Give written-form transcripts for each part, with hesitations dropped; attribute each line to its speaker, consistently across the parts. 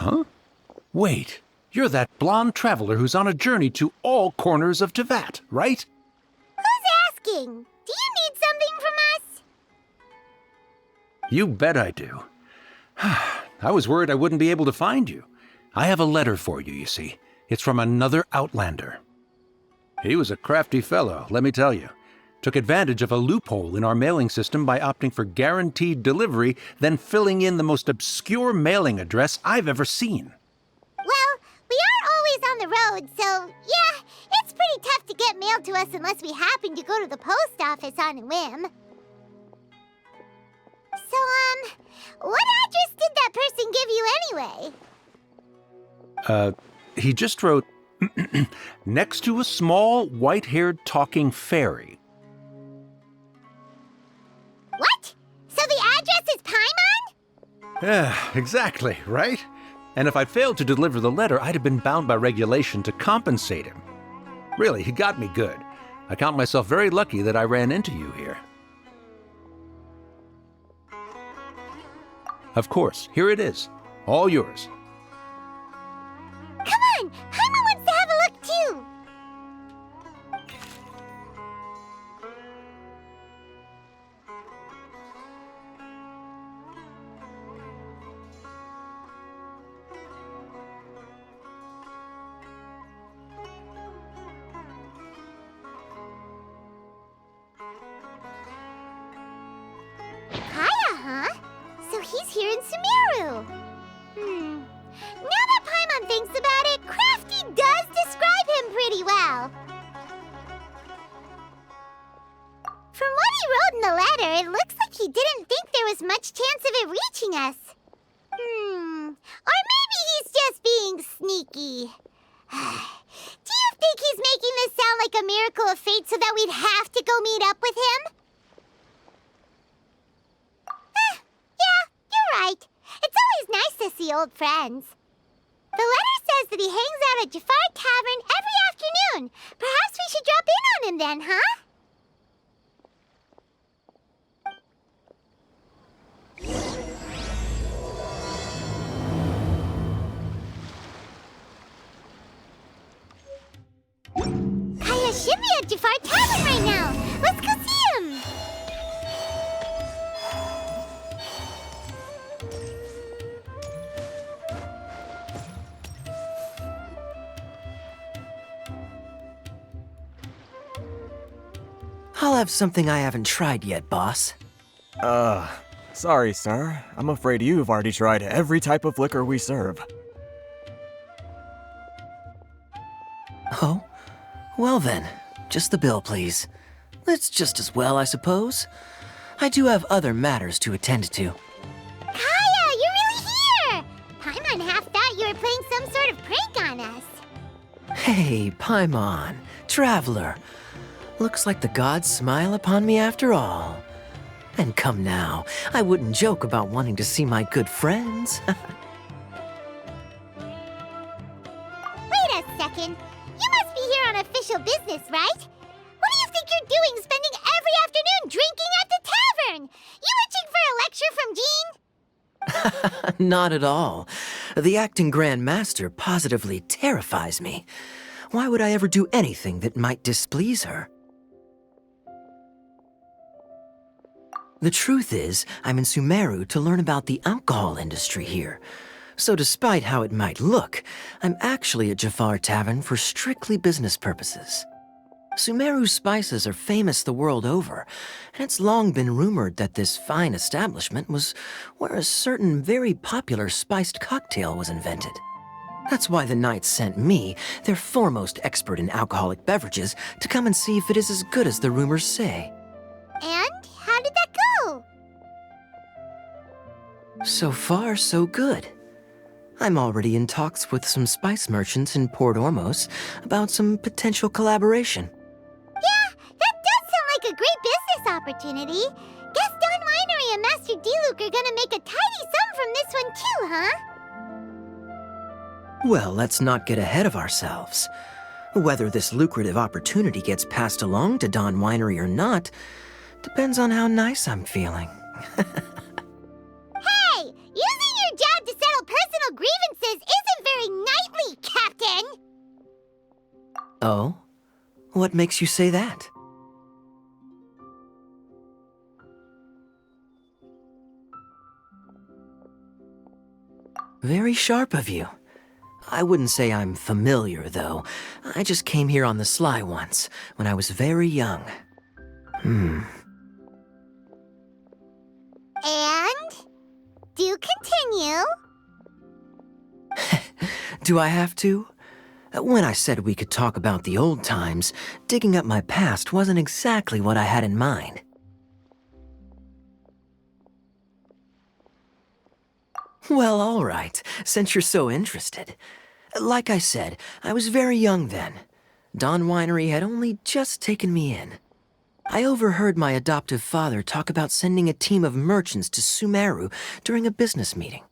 Speaker 1: Huh? Wait, you're that blonde traveler who's on a journey to all corners of Teyvat, right?
Speaker 2: Who's asking? Do you need something from us?
Speaker 1: You bet I do. I was worried I wouldn't be able to find you. I have a letter for you, you see. It's from another Outlander. He was a crafty fellow, let me tell you. Took advantage of a loophole in our mailing system by opting for guaranteed delivery, then filling in the most obscure mailing address I've ever seen.
Speaker 2: Well, we are always on the road, so yeah, it's pretty tough to get mail to us unless we happen to go to the post office on a whim. So, what address did that person give you anyway?
Speaker 1: He just wrote, next to a small, white-haired talking fairy.
Speaker 2: What? So the address is Paimon?
Speaker 1: Yeah, exactly, right? And if I'd failed to deliver the letter, I'd have been bound by regulation to compensate him. Really, he got me good. I count myself very lucky that I ran into you here. Of course, here it is. All yours.
Speaker 2: Come on! Paimon wants to have a look too! Kaya, huh? So he's here in Sumeru. Now that Paimon thinks about it, Crafty does describe him pretty well. From what he wrote in the letter, it looks like he didn't think there was much chance of it reaching us. Or maybe he's just being sneaky. Do you think he's making this sound like a miracle of fate so that we'd have to go meet up with him? Yeah, you're right. It's always nice to see old friends. The letter says that he hangs out at Jafar Tavern every afternoon. Perhaps we should drop in on him then, huh? Kaya should be at Jafar Tavern right now. Let's go see him.
Speaker 3: I'll have something I haven't tried yet, boss.
Speaker 4: Sorry, sir. I'm afraid you've already tried every type of liquor we serve.
Speaker 3: Oh? Well then, just the bill, please. That's just as well, I suppose. I do have other matters to attend to.
Speaker 2: Kaya, you're really here! Paimon half thought you were playing some sort of prank on us.
Speaker 3: Hey, Paimon, traveler. Looks like the gods smile upon me after all. And come now, I wouldn't joke about wanting to see my good friends.
Speaker 2: Wait a second. You must be here on official business, right? What do you think you're doing spending every afternoon drinking at the tavern? You itching for a lecture from Jean?
Speaker 3: Not at all. The acting Grand Master positively terrifies me. Why would I ever do anything that might displease her? The truth is, I'm in Sumeru to learn about the alcohol industry here. So despite how it might look, I'm actually at Jafar Tavern for strictly business purposes. Sumeru's spices are famous the world over, and it's long been rumored that this fine establishment was where a certain very popular spiced cocktail was invented. That's why the Knights sent me, their foremost expert in alcoholic beverages, to come and see if it is as good as the rumors say.
Speaker 2: And how did that go?
Speaker 3: So far, so good. I'm already in talks with some spice merchants in Port Ormos about some potential collaboration.
Speaker 2: Yeah, that does sound like a great business opportunity. Guess Don Winery and Master D-Luke are gonna make a tidy sum from this one too, huh?
Speaker 3: Well, let's not get ahead of ourselves. Whether this lucrative opportunity gets passed along to Don Winery or not depends on how nice I'm feeling.
Speaker 2: Hey! Using your job to settle personal grievances
Speaker 3: Oh? What makes you say that? Very sharp of you. I wouldn't say I'm familiar, though. I just came here on the sly once, when I was very young.
Speaker 2: And? Do continue.
Speaker 3: Do I have to? When I said we could talk about the old times, digging up my past wasn't exactly what I had in mind. Well, all right, since you're so interested. Like I said, I was very young then. Dawn Winery had only just taken me in. I overheard my adoptive father talk about sending a team of merchants to Sumeru during a business meeting.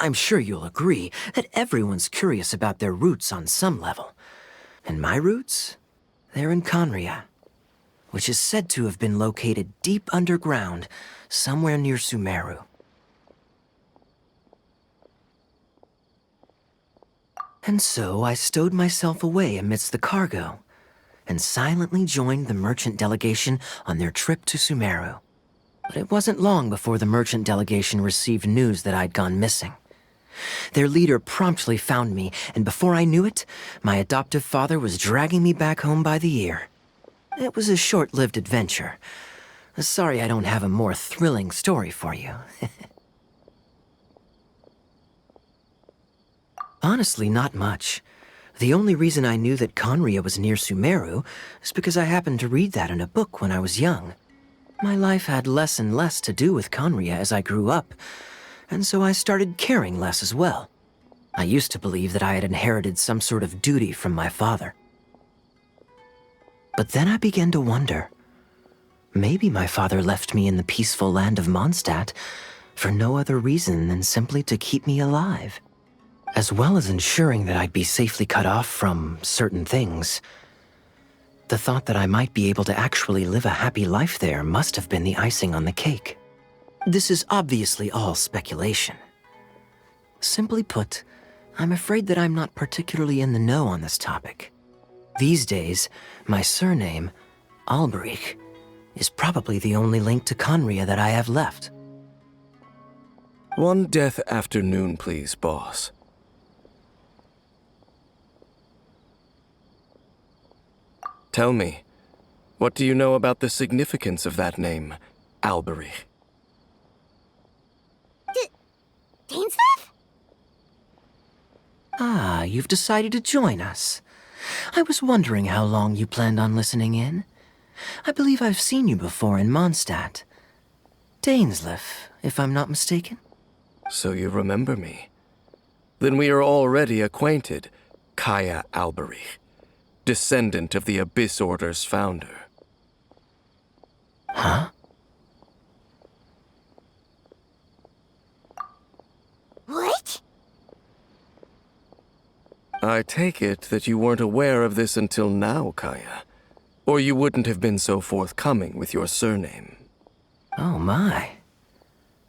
Speaker 3: I'm sure you'll agree that everyone's curious about their roots on some level. And my roots? They're in Khaenri'ah, which is said to have been located deep underground, somewhere near Sumeru. And so I stowed myself away amidst the cargo, and silently joined the merchant delegation on their trip to Sumeru. But it wasn't long before the merchant delegation received news that I'd gone missing. Their leader promptly found me, and before I knew it, my adoptive father was dragging me back home by the ear. It was a short-lived adventure. Sorry I don't have a more thrilling story for you. Honestly, not much. The only reason I knew that Khaenri'ah was near Sumeru is because I happened to read that in a book when I was young. My life had less and less to do with Khaenri'ah as I grew up, and so I started caring less as well. I used to believe that I had inherited some sort of duty from my father. But then I began to wonder. Maybe my father left me in the peaceful land of Mondstadt for no other reason than simply to keep me alive. As well as ensuring that I'd be safely cut off from certain things. The thought that I might be able to actually live a happy life there must have been the icing on the cake. This is obviously all speculation. Simply put, I'm afraid that I'm not particularly in the know on this topic. These days, my surname, Alberich, is probably the only link to Khaenri'ah that I have left.
Speaker 5: One death afternoon, please, boss. Tell me, what do you know about the significance of that name, Alberich?
Speaker 2: Dainsleif?
Speaker 3: Ah, you've decided to join us. I was wondering how long you planned on listening in. I believe I've seen you before in Mondstadt. Dainsleif, if I'm not mistaken.
Speaker 5: So you remember me. Then we are already acquainted, Kaya Alberich, descendant of the Abyss Order's founder.
Speaker 3: Huh?
Speaker 2: What?
Speaker 5: I take it that you weren't aware of this until now, Kaya. Or you wouldn't have been so forthcoming with your surname.
Speaker 3: Oh my.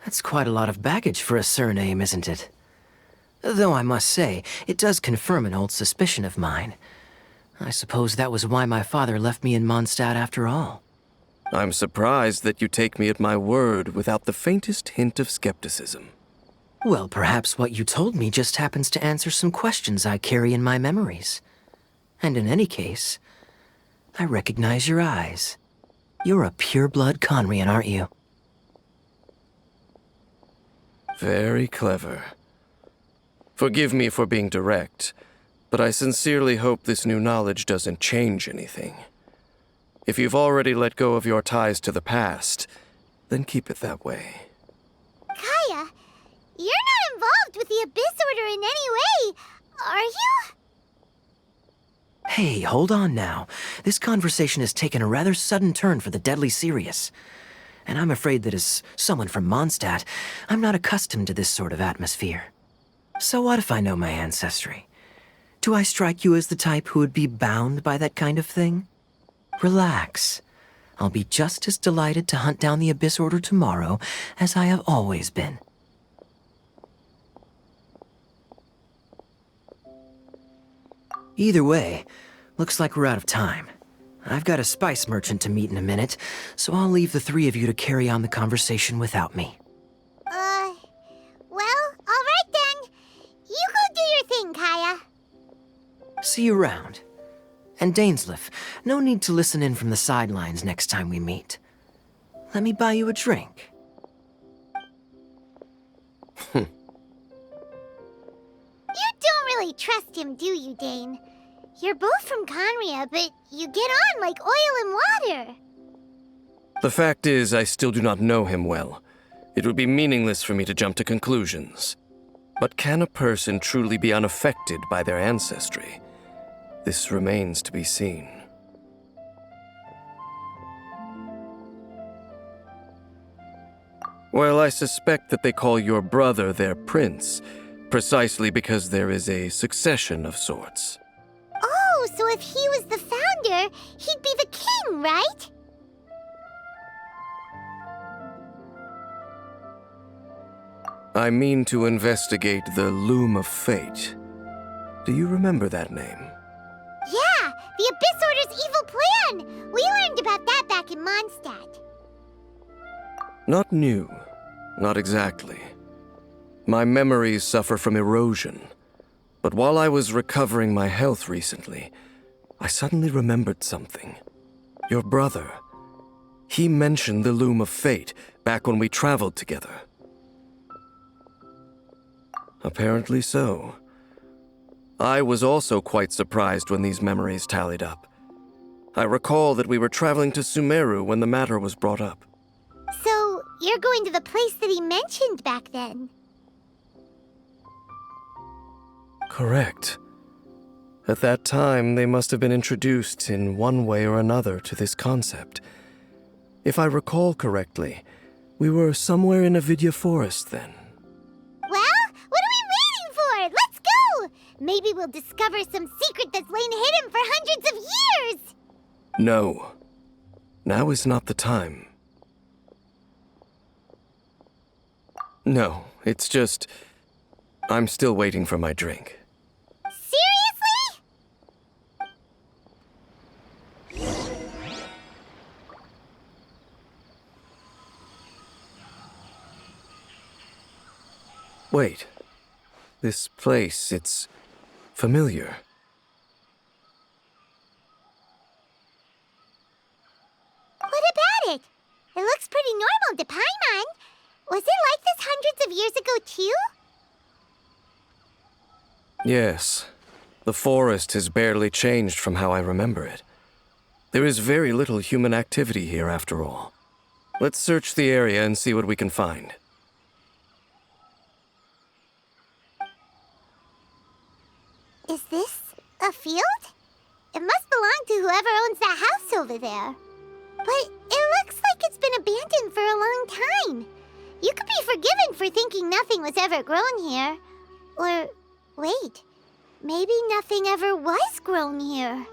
Speaker 3: That's quite a lot of baggage for a surname, isn't it? Though I must say, it does confirm an old suspicion of mine. I suppose that was why my father left me in Mondstadt after all.
Speaker 5: I'm surprised that you take me at my word without the faintest hint of skepticism.
Speaker 3: Well, perhaps what you told me just happens to answer some questions I carry in my memories. And in any case, I recognize your eyes. You're a pure-blood Khaenri'ah, aren't you?
Speaker 5: Very clever. Forgive me for being direct, but I sincerely hope this new knowledge doesn't change anything. If you've already let go of your ties to the past, then keep it that way.
Speaker 2: Kaya, you're not involved with the Abyss Order in any way, are you?
Speaker 3: Hey, hold on now. This conversation has taken a rather sudden turn for the deadly serious. And I'm afraid that as someone from Mondstadt, I'm not accustomed to this sort of atmosphere. So what if I know my ancestry? Do I strike you as the type who would be bound by that kind of thing? Relax. I'll be just as delighted to hunt down the Abyss Order tomorrow as I have always been. Either way, Looks like we're out of time. I've got a spice merchant to meet in a minute, so I'll leave the three of you to carry on the conversation without me.
Speaker 2: Well, alright then. You go do your thing, Kaya.
Speaker 3: See you around. And Dainsleif, no need to listen in from the sidelines next time we meet. Let me buy you a drink.
Speaker 2: You don't really trust him, do you, Dane? You're both from Conria, but you get on like oil and water.
Speaker 5: The fact is, I still do not know him well. It would be meaningless for me to jump to conclusions. But can a person truly be unaffected by their ancestry? This remains to be seen. Well, I suspect that they call your brother their prince, precisely because there is a succession of sorts.
Speaker 2: Oh, so if he was the founder, he'd be the king, right?
Speaker 5: I mean to investigate the Loom of Fate. Do you remember that name?
Speaker 2: Yeah, the Abyss Order's evil plan! We learned about that back in Mondstadt.
Speaker 5: Not new. Not exactly. My memories suffer from erosion. But while I was recovering my health recently, I suddenly remembered something. Your brother. He mentioned the Loom of Fate back when we traveled together. Apparently so. I was also quite surprised when these memories tallied up. I recall that we were traveling to Sumeru when the matter was brought up.
Speaker 2: So, you're going to the place that he mentioned back then?
Speaker 5: Correct. At that time, they must have been introduced in one way or another to this concept. If I recall correctly, we were somewhere in Avidya Forest then.
Speaker 2: Well, what are we waiting for? Let's go! Maybe we'll discover some secret that's lain hidden for hundreds of years!
Speaker 5: No. Now is not the time. No, it's just... I'm still waiting for my drink.
Speaker 2: Seriously?
Speaker 5: Wait. This place, it's familiar.
Speaker 2: What about it? It looks pretty normal to Paimon. Was it like this hundreds of years ago, too?
Speaker 5: Yes. The forest has barely changed from how I remember it. There is very little human activity here, after all. Let's search the area and see what we can find.
Speaker 2: Is this a field? It must belong to whoever owns that house over there. But it looks like it's been abandoned for a long time. You could be forgiven for thinking nothing was ever grown here. Or, wait, maybe nothing ever was grown here.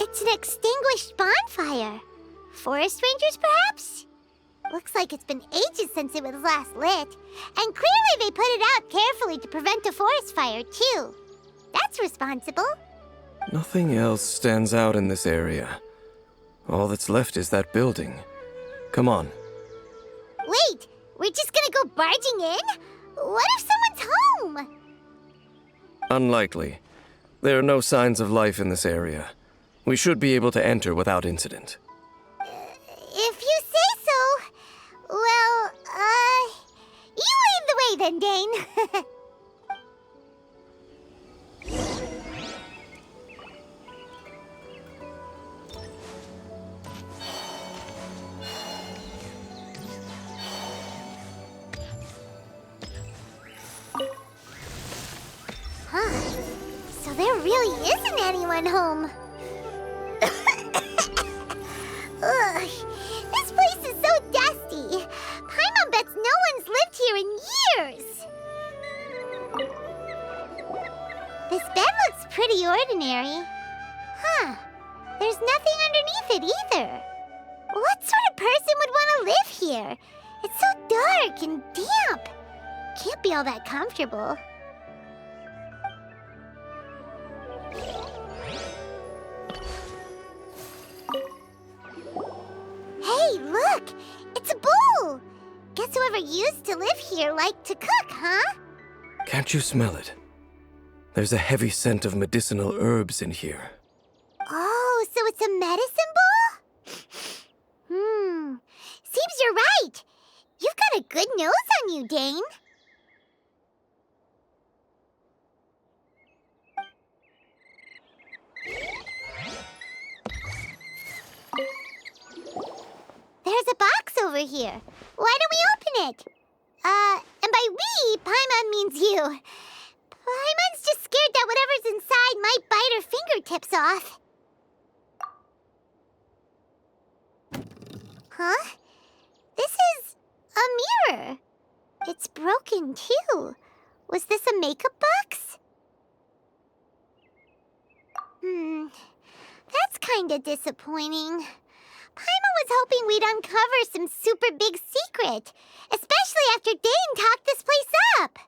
Speaker 2: It's an extinguished bonfire. Forest rangers, perhaps? Looks like it's been ages since it was last lit. And clearly they put it out carefully to prevent a forest fire, too. That's responsible.
Speaker 5: Nothing else stands out in this area. All that's left is that building. Come on.
Speaker 2: Wait, we're just gonna go barging in? What if someone's home?
Speaker 5: Unlikely. There are no signs of life in this area. We should be able to enter without incident.
Speaker 2: If you say so. Well, you lead the way then, Dane. So there really isn't anyone home. Ugh, this place is so dusty. Paimon bets no one's lived here in years. This bed looks pretty ordinary. Huh, there's nothing underneath it either. What sort of person would want to live here? It's so dark and damp. Can't be all that comfortable. Guess whoever used to live here liked to cook, huh?
Speaker 5: Can't you smell it? There's a heavy scent of medicinal herbs in here.
Speaker 2: Oh, so it's a medicine bowl? Seems you're right. You've got a good nose on you, Dane. There's a box over here. Why don't we open it? And by we, Paimon means you. Paimon's just scared that whatever's inside might bite her fingertips off. Huh? This is a mirror. It's broken, too. Was this a makeup box? That's kinda disappointing. Paimon was hoping we'd uncover some super big secret, especially after Dane talked this place up.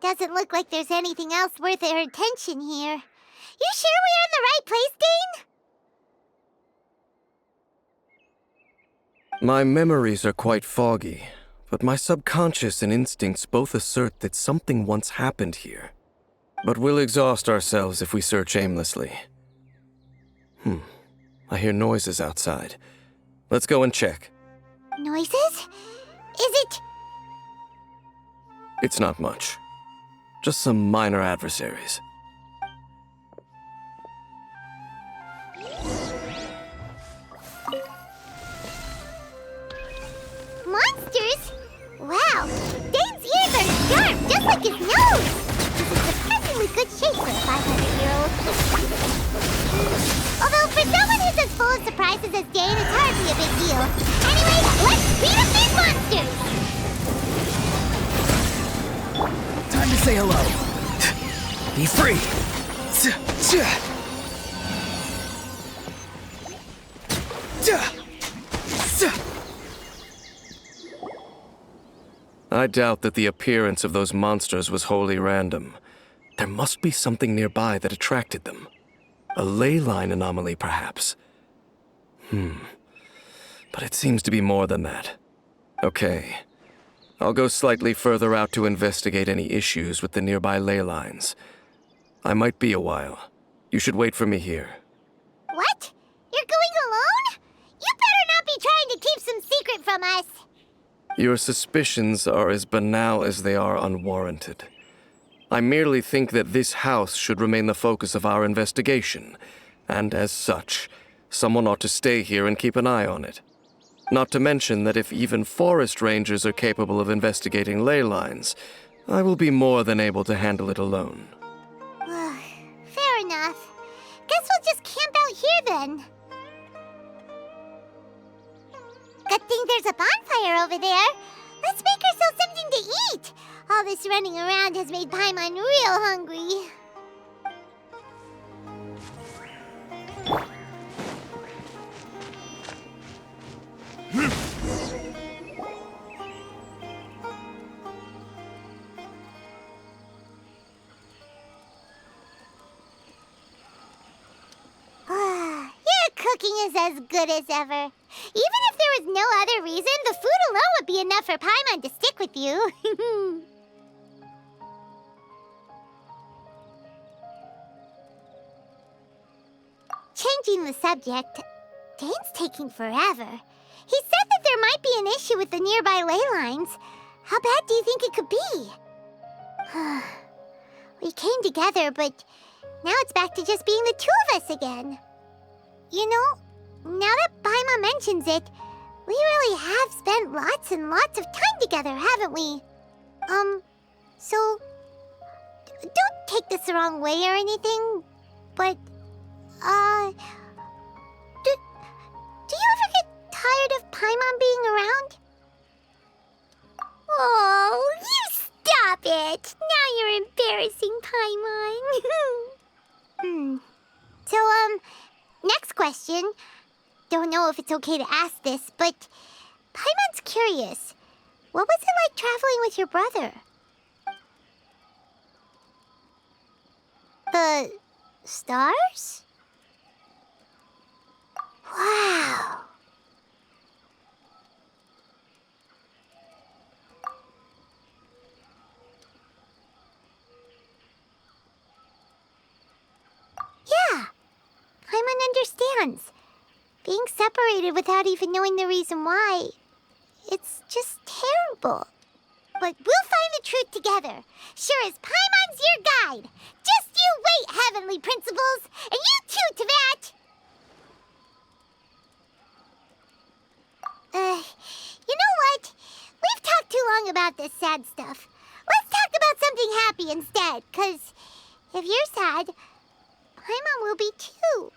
Speaker 2: Doesn't look like there's anything else worth her attention here. You sure we're in the right place, Dane?
Speaker 5: My memories are quite foggy, but my subconscious and instincts both assert that something once happened here. But we'll exhaust ourselves if we search aimlessly. I hear noises outside. Let's go and check.
Speaker 2: Noises? Is it...
Speaker 5: It's not much. Just some minor adversaries.
Speaker 2: monsters? Wow, Dane's ears are sharp, just like his nose. He's in surprisingly good shape for a 500-year-old. Although for someone who's as full of surprises as Dane, it's hardly a big deal. Anyway, let's beat up these monsters!
Speaker 6: Time to say hello. Be free.
Speaker 5: I doubt that the appearance of those monsters was wholly random. There must be something nearby that attracted them. A ley line anomaly, perhaps. But it seems to be more than that. Okay. I'll go slightly further out to investigate any issues with the nearby ley lines. I might be a while. You should wait for me here.
Speaker 2: What? You're going alone? You better not be trying to keep some secret from us.
Speaker 5: Your suspicions are as banal as they are unwarranted. I merely think that this house should remain the focus of our investigation, and as such, someone ought to stay here and keep an eye on it. Not to mention that if even forest rangers are capable of investigating ley lines, I will be more than able to handle it alone.
Speaker 2: Fair enough. Guess we'll just camp out here then. Good thing there's a bonfire over there. Let's make ourselves something to eat. All this running around has made Paimon real hungry. Your cooking is as good as ever. Even if there was no other reason, the food alone would be enough for Paimon to stick with you. Changing the subject, Dane's taking forever. He said that there might be an issue with the nearby ley lines. How bad do you think it could be? We came together, but now it's back to just being the two of us again. You know, now that Paimon mentions it, we really have spent lots and lots of time together, haven't we? So, don't take this the wrong way or anything, but, do you ever get tired of Paimon being around? Oh, you stop it! Now you're embarrassing, Paimon. So, next question. Don't know if it's okay to ask this, but Paimon's curious. What was it like traveling with your brother? The stars? Wow. Paimon understands. Being separated without even knowing the reason why, it's just terrible. But we'll find the truth together. Sure as Paimon's your guide. Just you wait, Heavenly Principles! And you too, Teyvat! You know what? We've talked too long about this sad stuff. Let's talk about something happy instead, 'cause if you're sad, Paimon will be too.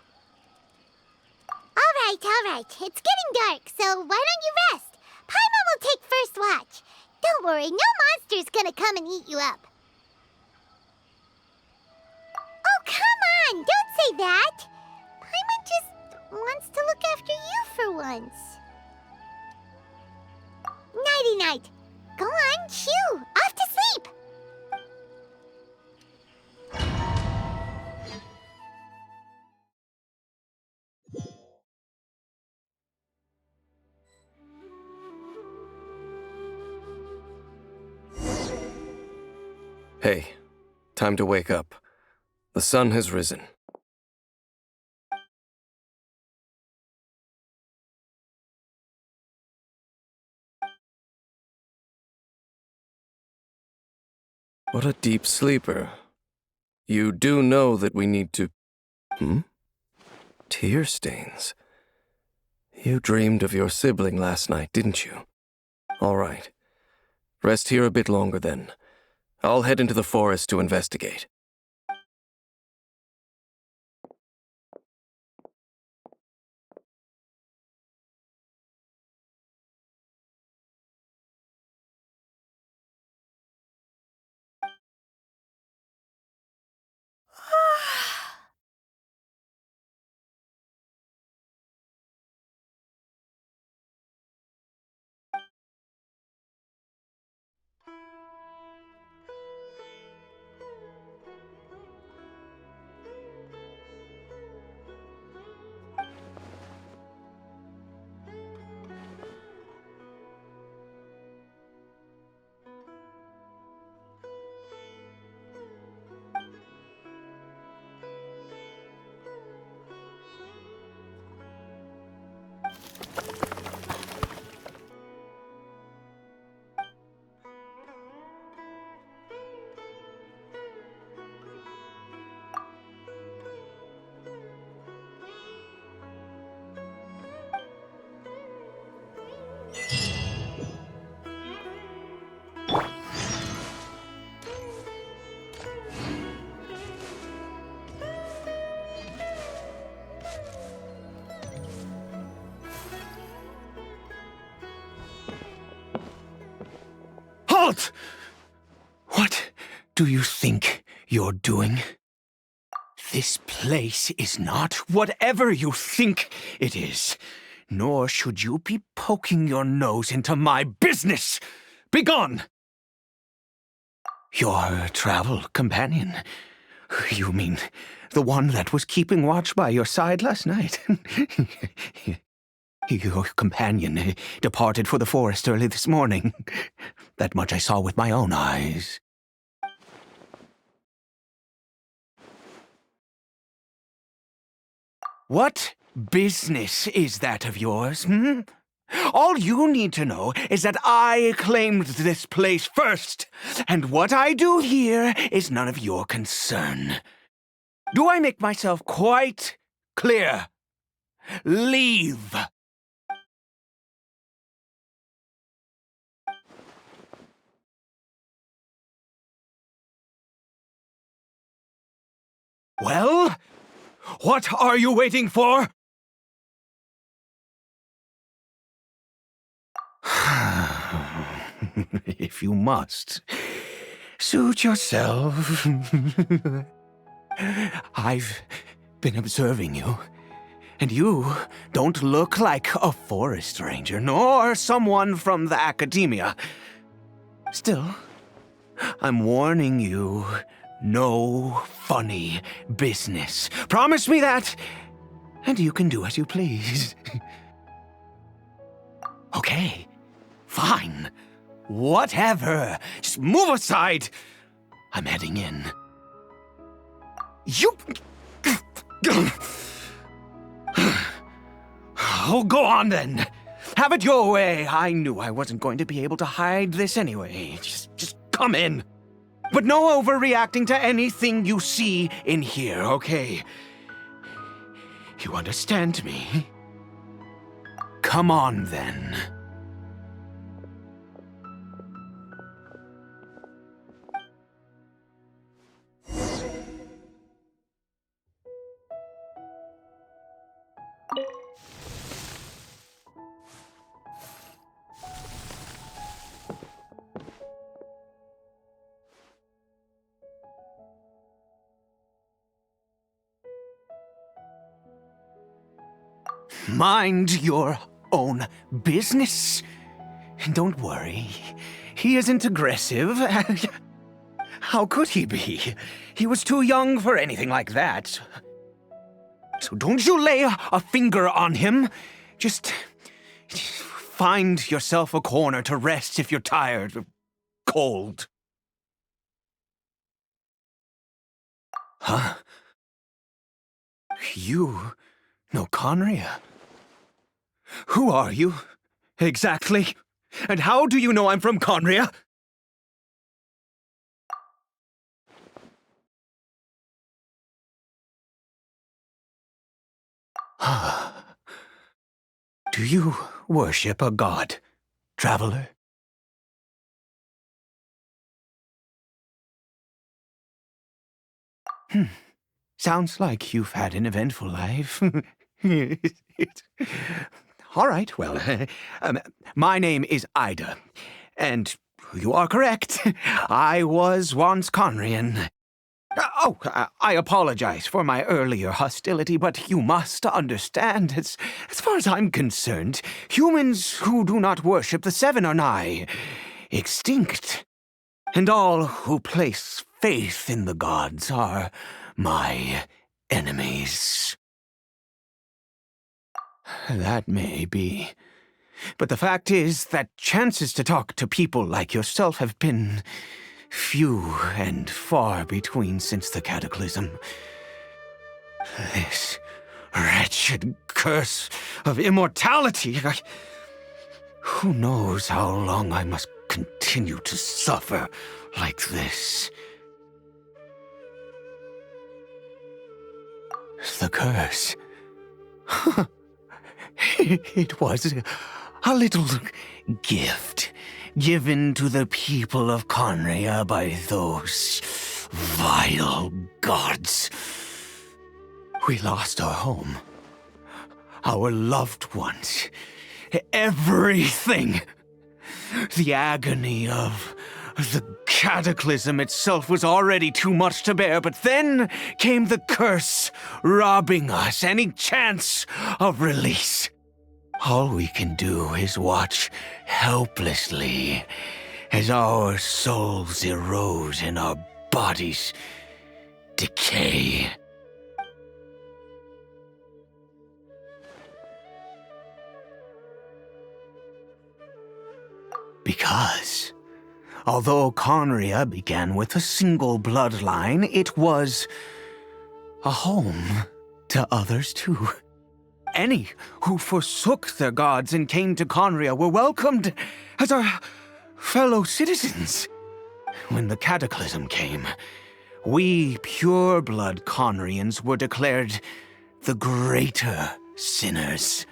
Speaker 2: All right. It's getting dark, so why don't you rest? Paimon will take first watch. Don't worry, no monster's gonna come and eat you up. Oh, come on! Don't say that! Paimon just wants to look after you for once. Nighty-night. Go on, shoo! Off to sleep!
Speaker 5: Hey, time to wake up. The sun has risen. What a deep sleeper. You do know that we need to... Tear stains. You dreamed of your sibling last night, didn't you? All right. Rest here a bit longer then. I'll head into the forest to investigate.
Speaker 1: Halt! What do you think you're doing? This place is not whatever you think it is, nor should you be poking your nose into my business. Begone! Your travel companion? You mean the one that was keeping watch by your side last night? Your companion departed for the forest early this morning. That much I saw with my own eyes. What business is that of yours, All you need to know is that I claimed this place first, and what I do here is none of your concern. Do I make myself quite clear? Leave! Well, what are you waiting for? If you must, suit yourself. I've been observing you, and you don't look like a forest ranger, nor someone from the academia. Still, I'm warning you, no funny business. Promise me that, and you can do as you please. Okay, fine. Whatever. Just move aside. I'm heading in. You...
Speaker 7: Oh, go on then. Have it your way. I knew I wasn't going to be able to hide this anyway. Just come in. But no overreacting to anything you see in here, okay? You understand me? Come on then. Mind your own business. Don't worry. He isn't aggressive. How could he be? He was too young for anything like that. So don't you lay a finger on him. Just find yourself a corner to rest if you're tired or cold. Huh? You know Conria? Who are you, exactly? And how do you know I'm from Conria? Do you worship a god, traveler? Sounds like you've had an eventful life. All right, well, my name is Ida, and you are correct. I was once Conrian. I apologize for my earlier hostility, but you must understand, as far as I'm concerned, humans who do not worship the Seven are nigh extinct, and all who place faith in the gods are my enemies. That may be. But the fact is that chances to talk to people like yourself have been few and far between since the cataclysm. This wretched curse of immortality. Who knows how long I must continue to suffer like this? The curse. It was a little gift given to the people of Conria by those vile gods. We lost our home, our loved ones, everything. The agony of the cataclysm itself was already too much to bear, but then came the curse, robbing us any chance of release. All we can do is watch helplessly as our souls erode and our bodies decay. Because although Conria began with a single bloodline, it was a home to others too. Any who forsook their gods and came to Conria were welcomed as our fellow citizens. When the cataclysm came, we pure-blood Conrians were declared the greater sinners.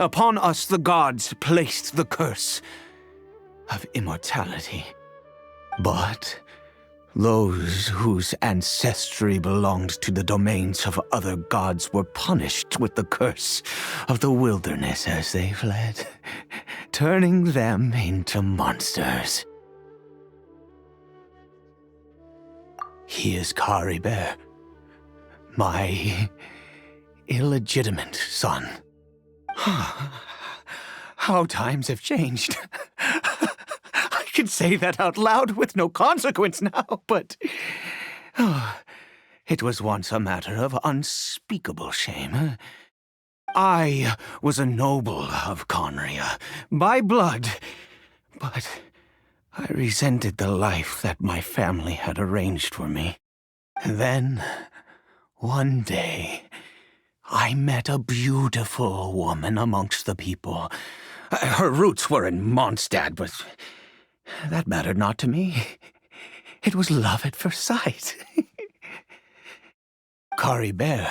Speaker 7: Upon us the gods placed the curse of immortality. But those whose ancestry belonged to the domains of other gods were punished with the curse of the wilderness as they fled, turning them into monsters. He is Caribert, my illegitimate son. How times have changed. I can say that out loud with no consequence now, but it was once a matter of unspeakable shame. I was a noble of Conria, by blood, but I resented the life that my family had arranged for me. Then, one day, I met a beautiful woman amongst the people. Her roots were in Mondstadt, but that mattered not to me. It was love at first sight. Caribert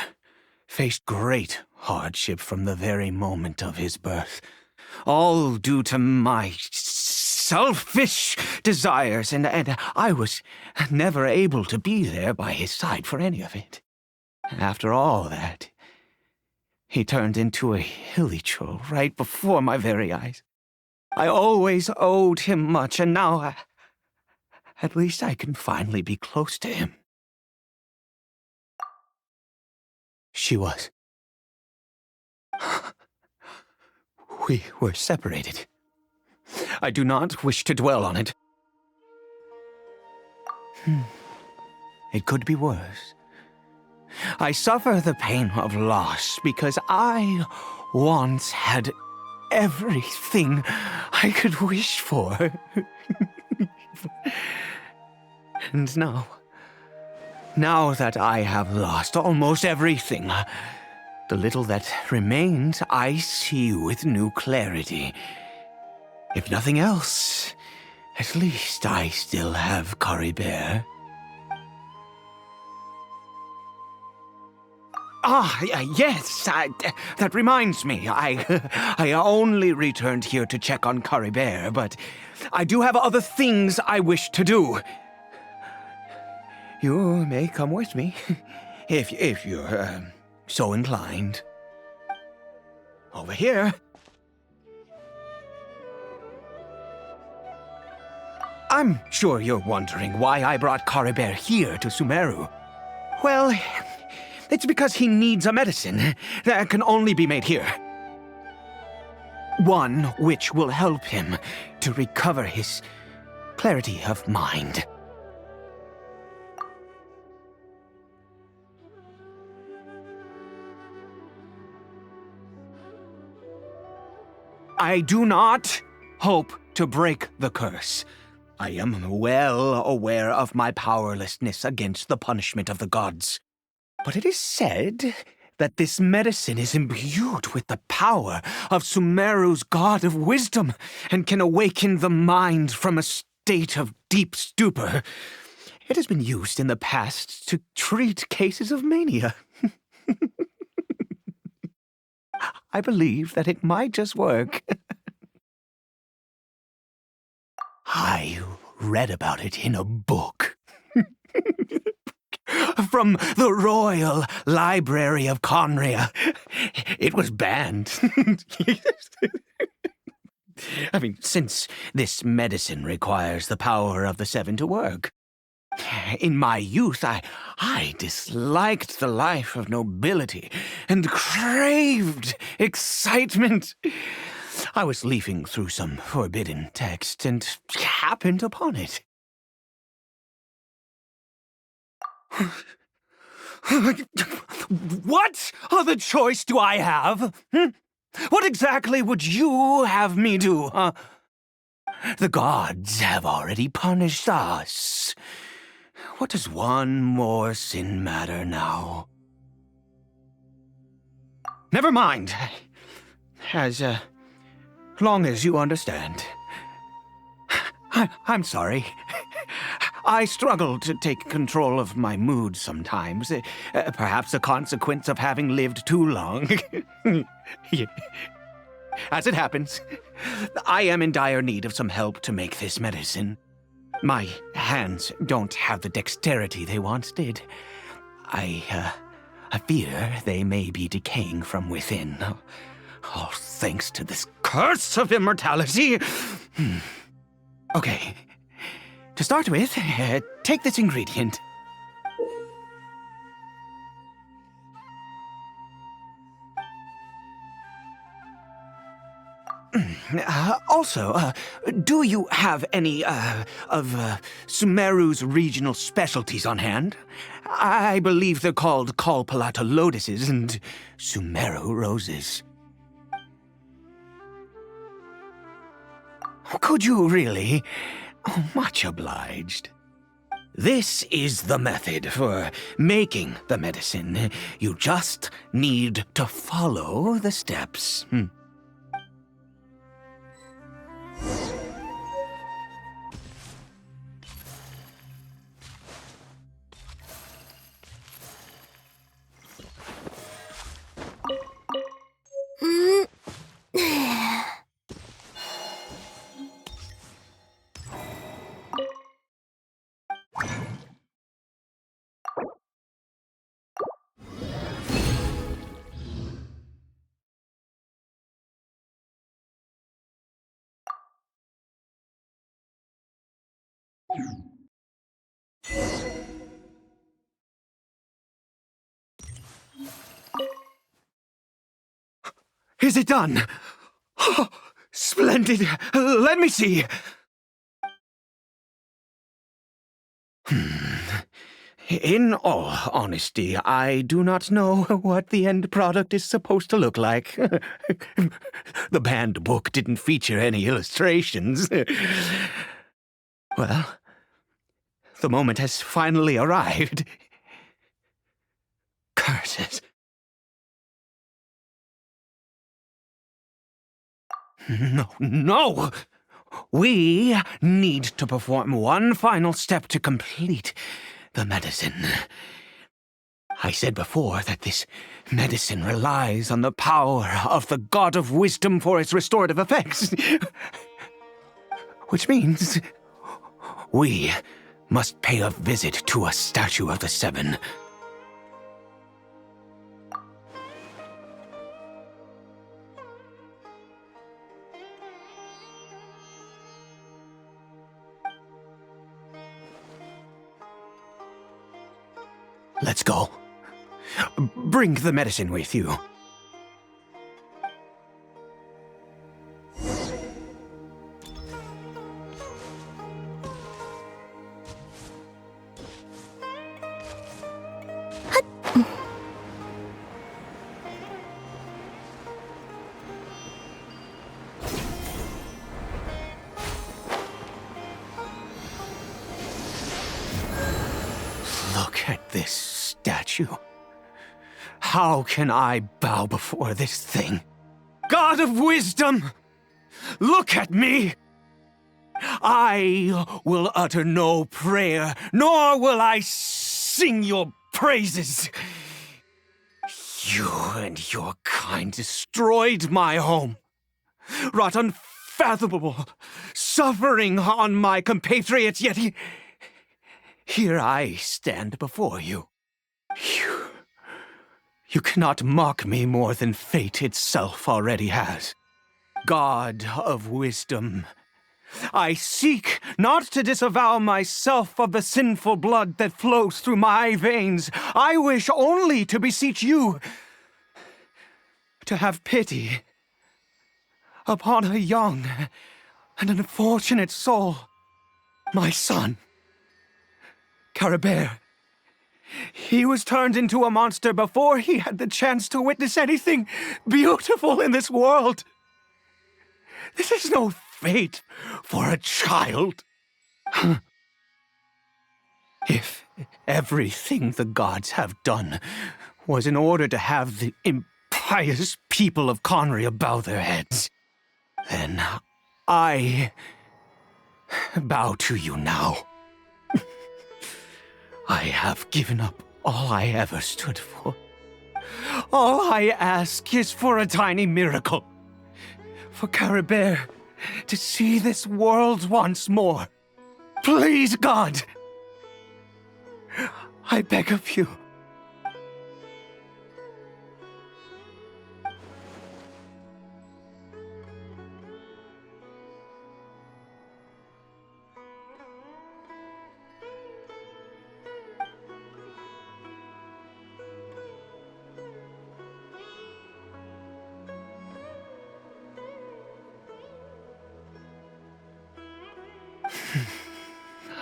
Speaker 7: faced great hardship from the very moment of his birth, all due to my selfish desires, and I was never able to be there by his side for any of it. After all that, he turned into a hilichurl right before my very eyes. I always owed him much, and now at least I can finally be close to him. She was. We were separated. I do not wish to dwell on it. It could be worse. I suffer the pain of loss because I once had everything I could wish for. And now that I have lost almost everything, the little that remains I see with new clarity. If nothing else, at least I still have Caribert. Yes, that reminds me. I only returned here to check on Caribert, but I do have other things I wish to do. You may come with me, if you're so inclined. Over here. I'm sure you're wondering why I brought Caribert here to Sumeru. Well, it's because he needs a medicine that can only be made here. One which will help him to recover his clarity of mind. I do not hope to break the curse. I am well aware of my powerlessness against the punishment of the gods. But it is said that this medicine is imbued with the power of Sumeru's god of wisdom and can awaken the mind from a state of deep stupor. It has been used in the past to treat cases of mania. I believe that it might just work. I read about it in a book. From the Royal Library of Conria. It was banned. I mean, since this medicine requires the power of the Seven to work. In my youth, I disliked the life of nobility and craved excitement. I was leafing through some forbidden text and happened upon it. What other choice do I have? What exactly would you have me do? The gods have already punished us. What does one more sin matter now? Never mind. As long as you understand. I'm sorry. I struggle to take control of my mood sometimes. Perhaps a consequence of having lived too long. As it happens, I am in dire need of some help to make this medicine. My hands don't have the dexterity they once did. I fear they may be decaying from within. All thanks to this curse of immortality. Okay. To start with, take this ingredient. Also, do you have any of Sumeru's regional specialties on hand? I believe they're called Kalpalata lotuses and Sumeru roses. Could you really? Oh, much obliged. This is the method for making the medicine. You just need to follow the steps. Is it done? Oh, splendid! Let me see! In all honesty, I do not know what the end product is supposed to look like. The banned book didn't feature any illustrations. Well, the moment has finally arrived. Curses. No! We need to perform one final step to complete the medicine. I said before that this medicine relies on the power of the God of Wisdom for its restorative effects. Which means we must pay a visit to a statue of the Seven. Let's go. Bring the medicine with you. Look at this statue. How can I bow before this thing? God of Wisdom, look at me! I will utter no prayer, nor will I sing your praises. You and your kind destroyed my home, wrought unfathomable suffering on my compatriots, yet here I stand before you. You cannot mock me more than fate itself already has. God of Wisdom, I seek not to disavow myself of the sinful blood that flows through my veins. I wish only to beseech you to have pity upon a young and unfortunate soul, my son, Caribert. He was turned into a monster before he had the chance to witness anything beautiful in this world. This is no fate for a child. If everything the gods have done was in order to have the impious people of Conria bow their heads, then I bow to you now. I have given up all I ever stood for. All I ask is for a tiny miracle. For Caribert to see this world once more. Please, God! I beg of you.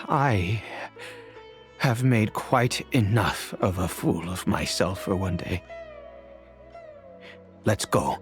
Speaker 7: I have made quite enough of a fool of myself for one day. Let's go.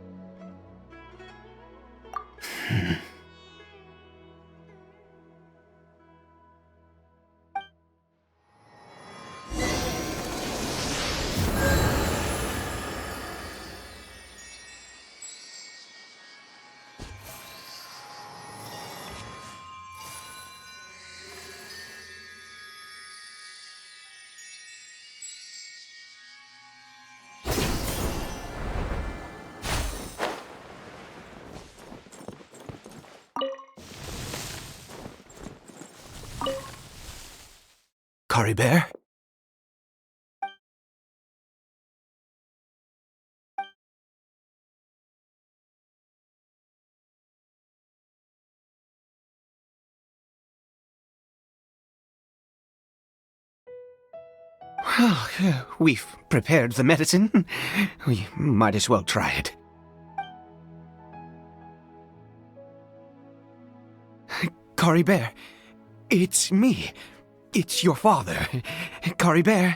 Speaker 7: Caribert? Well, we've prepared the medicine. We might as well try it. Caribert, it's me. It's your father. Caribert.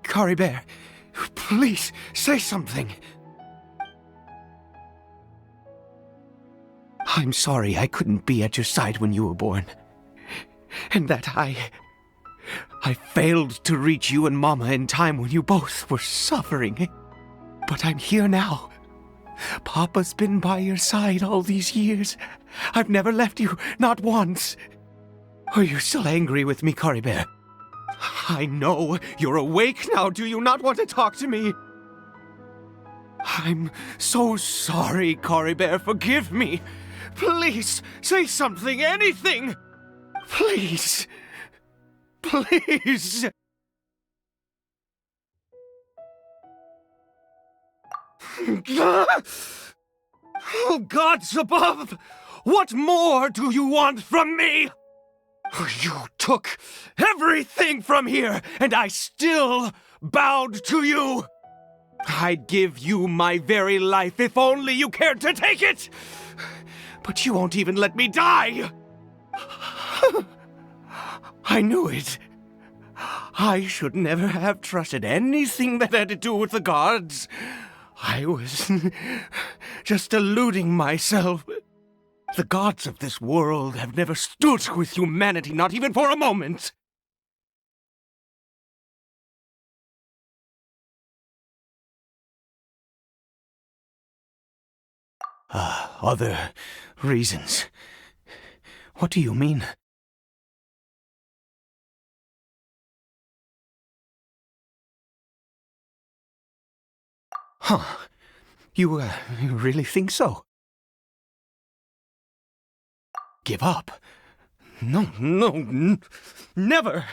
Speaker 7: Caribert, please say something. I'm sorry I couldn't be at your side when you were born. And that I failed to reach you and Mama in time when you both were suffering. But I'm here now. Papa's been by your side all these years. I've never left you, not once. Are you still angry with me, Caribert? I know you're awake now. Do you not want to talk to me? I'm so sorry, Caribert. Forgive me. Please, say something, anything. Please. Please. Oh, gods above! What more do you want from me? You took everything from here, and I still bowed to you. I'd give you my very life if only you cared to take it. But you won't even let me die. I knew it. I should never have trusted anything that had to do with the gods. I was just deluding myself. The gods of this world have never stood with humanity, not even for a moment. Other reasons. What do you mean? Huh. You really think so? Give up? No, never.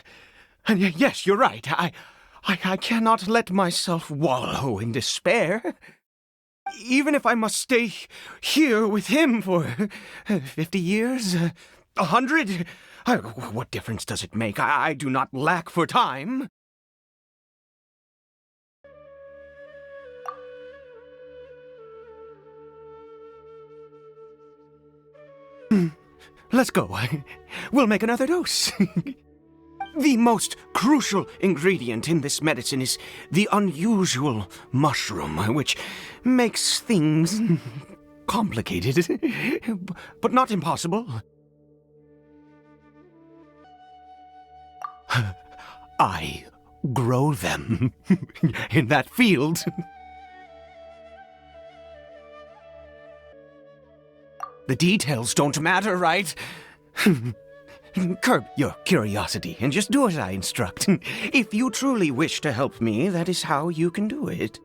Speaker 7: And yes, you're right. I cannot let myself wallow in despair. Even if I must stay here with him for 50 years, 100, what difference does it make? I do not lack for time. Let's go. We'll make another dose. The most crucial ingredient in this medicine is the unusual mushroom, which makes things complicated, but not impossible. I grow them in that field. The details don't matter, right? Curb your curiosity and just do as I instruct. If you truly wish to help me, that is how you can do it.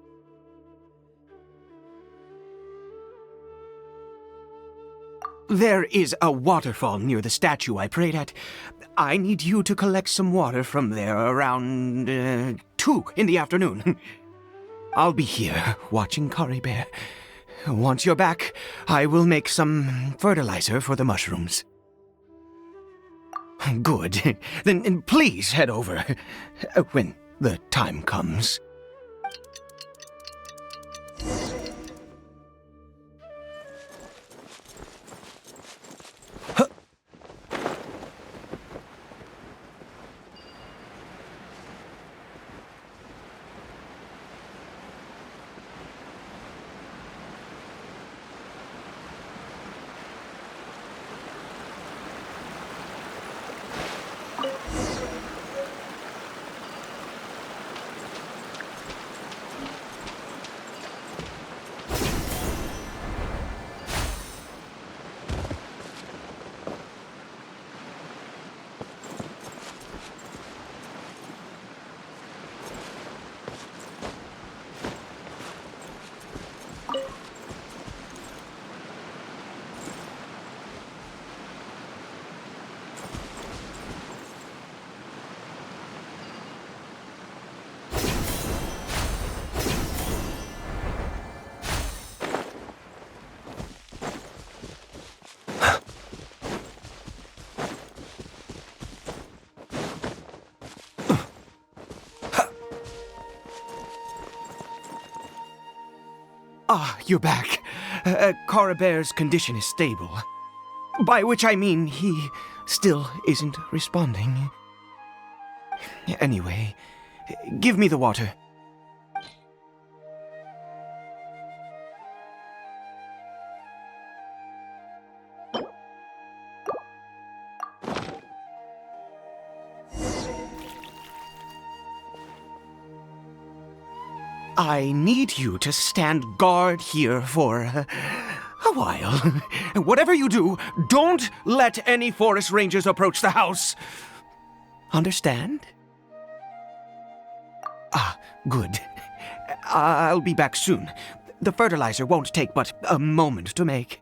Speaker 7: There is a waterfall near the statue I prayed at. I need you to collect some water from there around 2 in the afternoon. I'll be here watching Caribert. Once you're back, I will make some fertilizer for the mushrooms. Good. Then please head over when the time comes. Ah, you're back. Caribert's condition is stable. By which I mean he still isn't responding. Anyway, give me the water. I need you to stand guard here for a while. Whatever you do, don't let any forest rangers approach the house. Understand? Ah, good. I'll be back soon. The fertilizer won't take but a moment to make.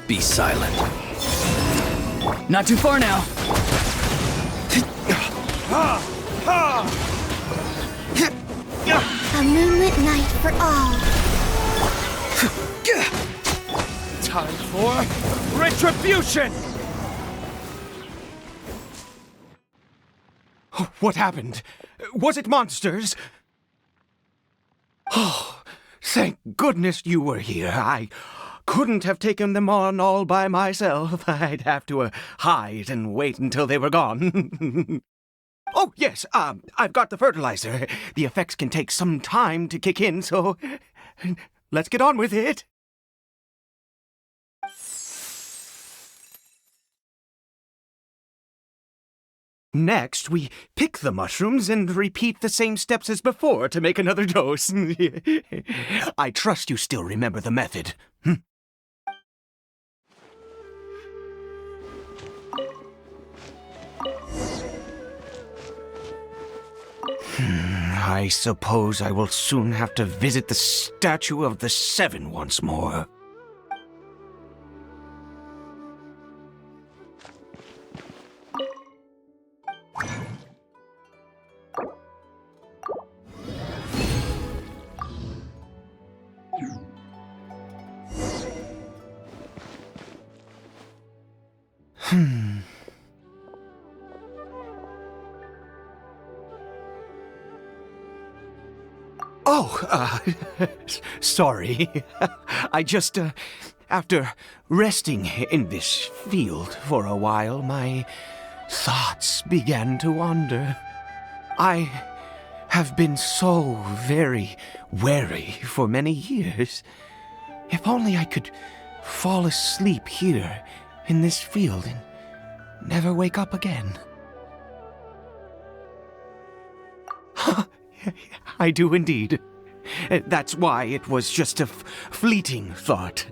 Speaker 1: Be silent.
Speaker 6: Not too far now.
Speaker 2: A moonlit night for all.
Speaker 4: Time for retribution!
Speaker 7: What happened? Was it monsters? Oh, thank goodness you were here. I couldn't have taken them on all by myself. I'd have to hide and wait until they were gone. Oh, yes, I've got the fertilizer. The effects can take some time to kick in, so let's get on with it. Next, we pick the mushrooms and repeat the same steps as before to make another dose. I trust you still remember the method. I suppose I will soon have to visit the statue of the Seven once more. Oh, sorry. I just, after resting in this field for a while, my thoughts began to wander. I have been so very wary for many years. If only I could fall asleep here in this field and never wake up again. I do indeed. That's why it was just a fleeting thought.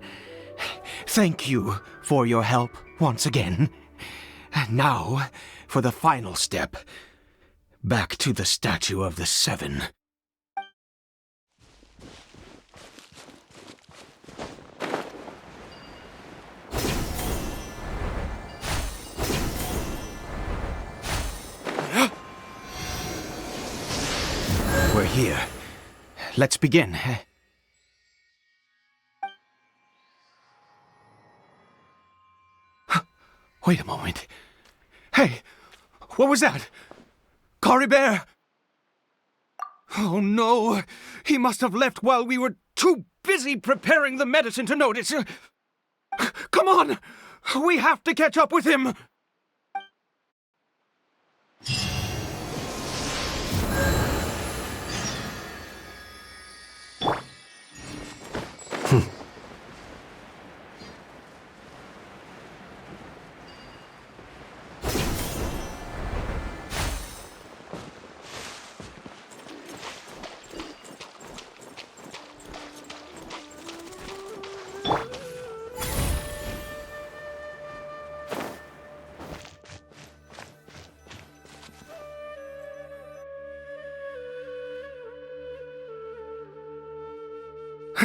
Speaker 7: Thank you for your help once again. Now, for the final step. Back to the statue of the Seven. We're here. Let's begin. Wait a moment. Hey, what was that? Caribert! Oh no, he must have left while we were too busy preparing the medicine to notice. Come on, we have to catch up with him.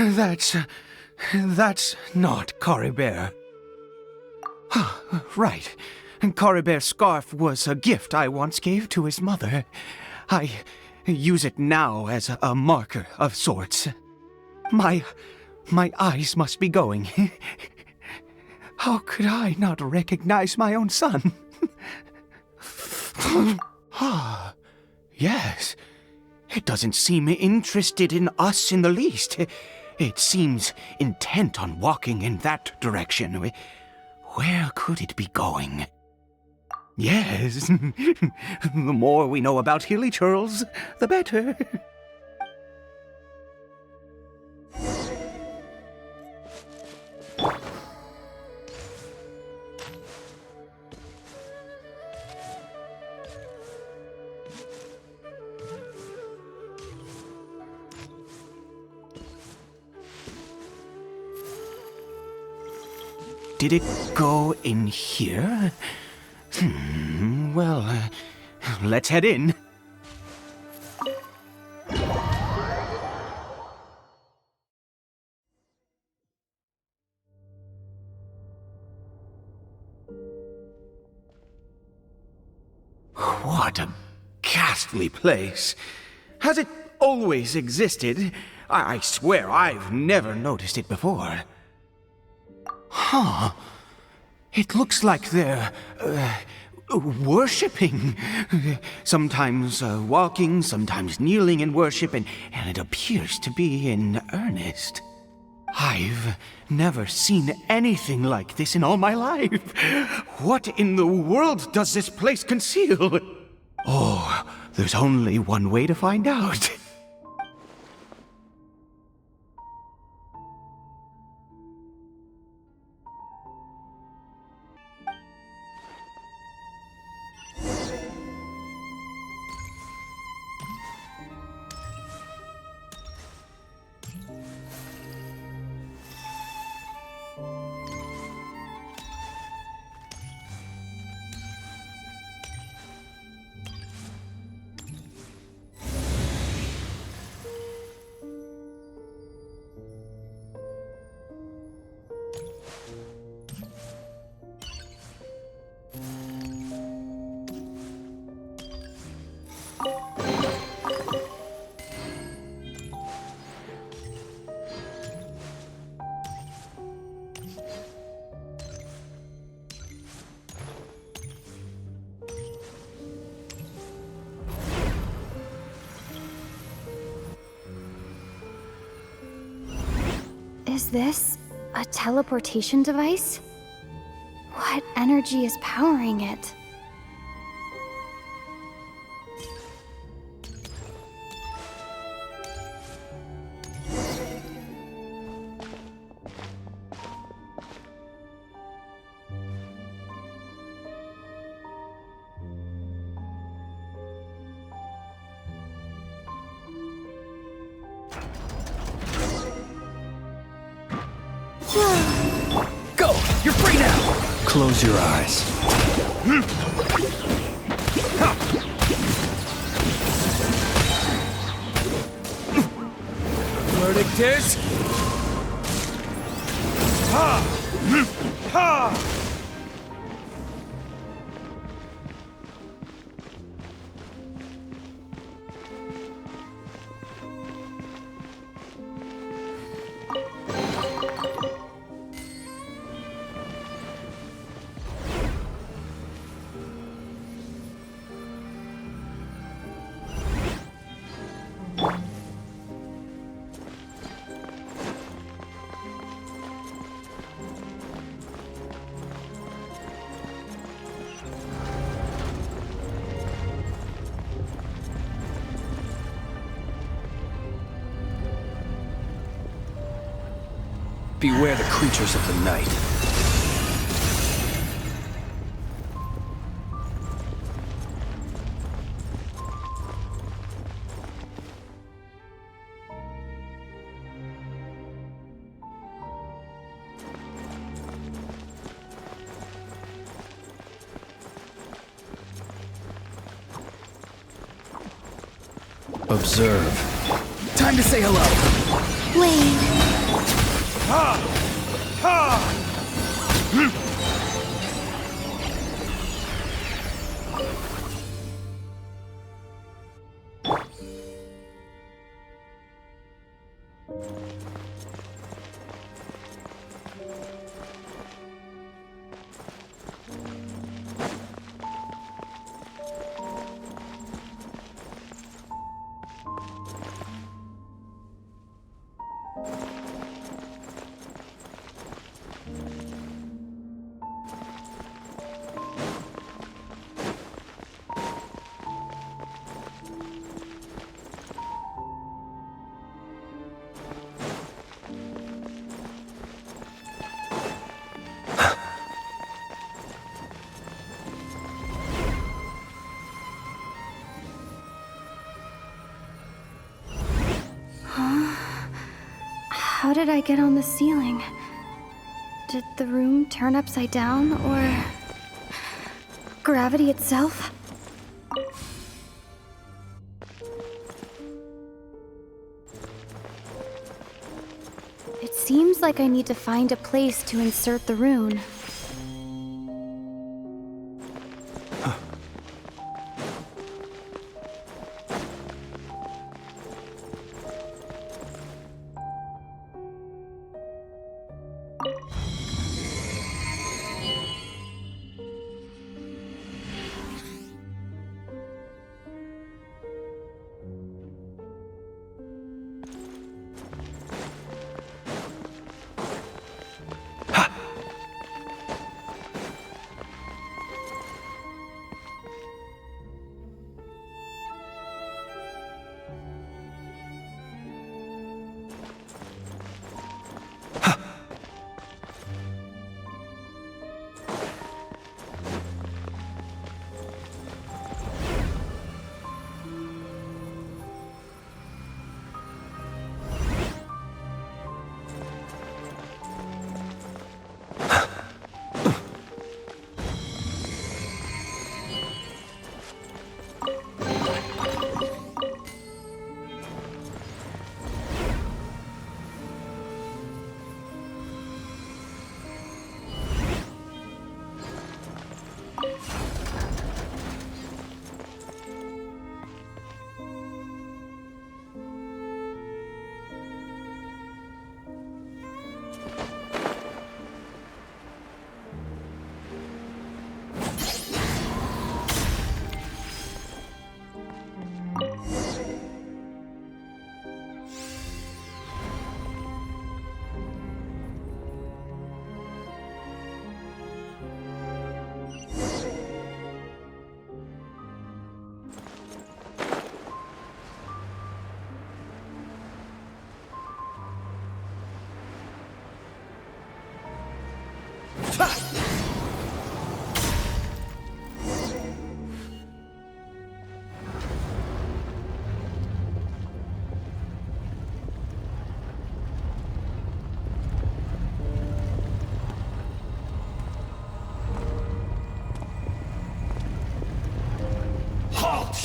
Speaker 7: That's That's not Caribert. Right. Caribert's scarf was a gift I once gave to his mother. I use it now as a marker of sorts. My eyes must be going. How could I not recognize my own son? Yes. It doesn't seem interested in us in the least. It seems intent on walking in that direction. Where could it be going? Yes. The more we know about hilly churls, the better. Did it go in here? Well, let's head in. What a ghastly place. Has it always existed? I swear I've never noticed it before. Huh. It looks like they're, worshipping. Sometimes walking, sometimes kneeling in worship, and it appears to be in earnest. I've never seen anything like this in all my life. What in the world does this place conceal? Oh, there's only one way to find out.
Speaker 8: Is this a teleportation device? What energy is powering it?
Speaker 6: Go! You're free now!
Speaker 1: Close your eyes.
Speaker 6: Verdict is...
Speaker 1: Beware the creatures of the night. Observe.
Speaker 6: Time to say hello!
Speaker 2: Wait.
Speaker 8: How did I get on the ceiling? Did the room turn upside down, or gravity itself? It seems like I need to find a place to insert the rune.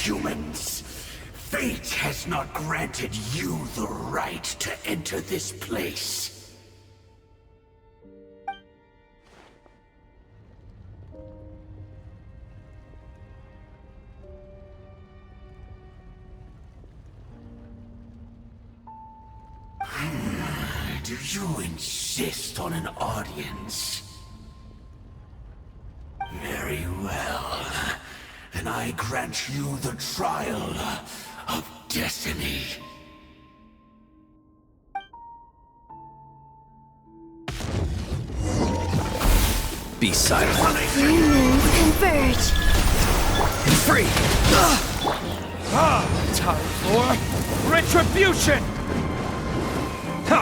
Speaker 9: Humans, fate has not granted you the right to enter this place. Do you insist on an audience? Very well. Then I grant you the trial of destiny.
Speaker 6: Be silent.
Speaker 8: Humans converge.
Speaker 6: And free! Time for retribution! Ha!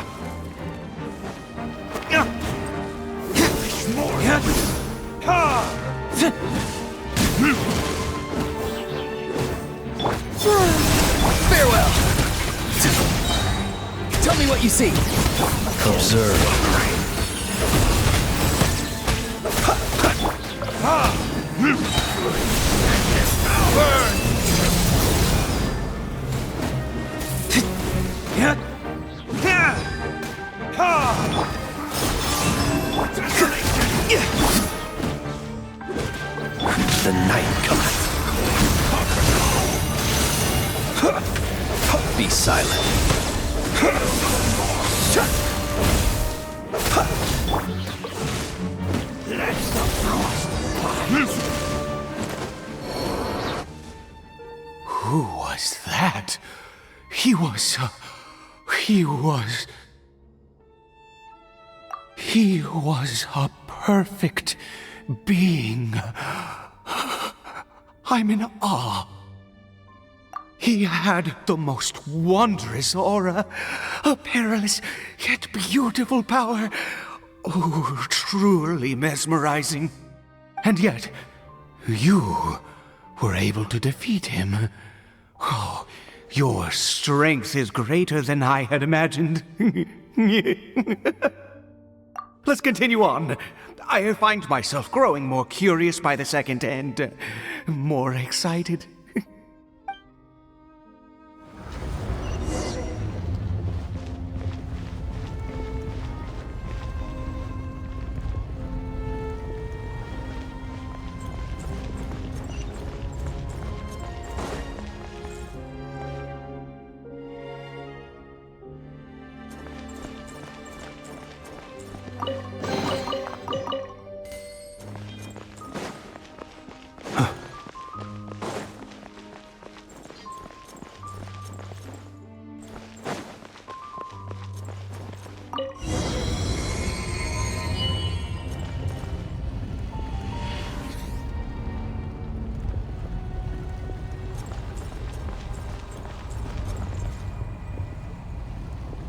Speaker 9: More.
Speaker 6: Farewell! Tell me what you see. Observe.
Speaker 9: Burn!
Speaker 6: Yeah.
Speaker 9: Let the frost pass.
Speaker 7: Who was that? He was a perfect being. I'm in awe. He had the most wondrous aura, a perilous yet beautiful power. Oh, truly mesmerizing. And yet, you were able to defeat him. Oh, your strength is greater than I had imagined. Let's continue on. I find myself growing more curious by the second and more excited.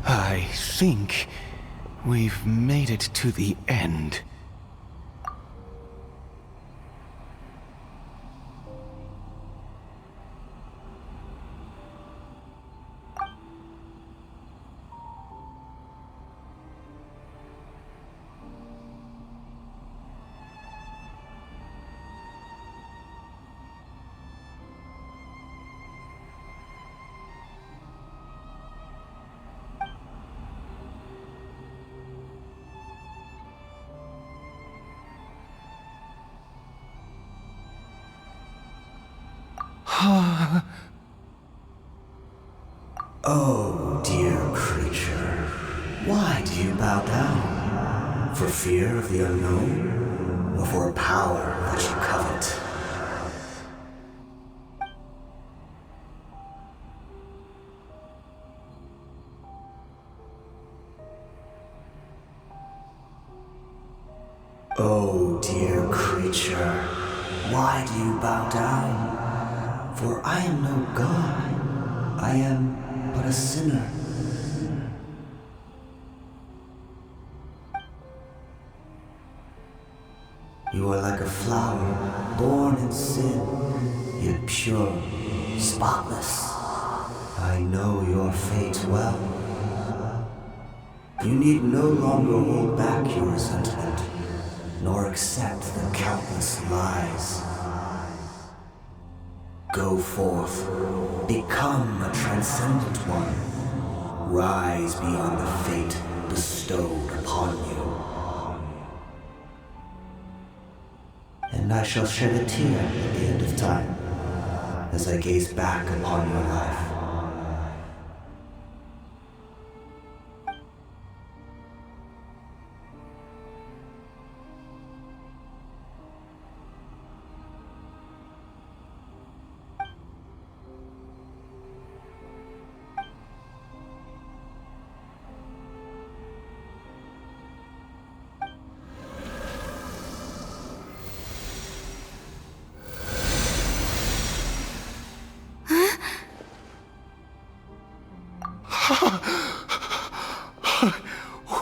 Speaker 7: I think we've made it to the end.
Speaker 9: Oh, dear creature, why do you bow down? For fear of the unknown? Or for a power that you covet? Oh, dear creature, why do you bow down? For I am no god. I am but a sinner. You are like a flower, born in sin, yet pure, spotless. I know your fate well. You need no longer hold back your resentment, nor accept the countless lies. Go forth, become a transcendent one. Rise beyond the fate bestowed upon you. And I shall shed a tear at the end of time, as I gaze back upon your life.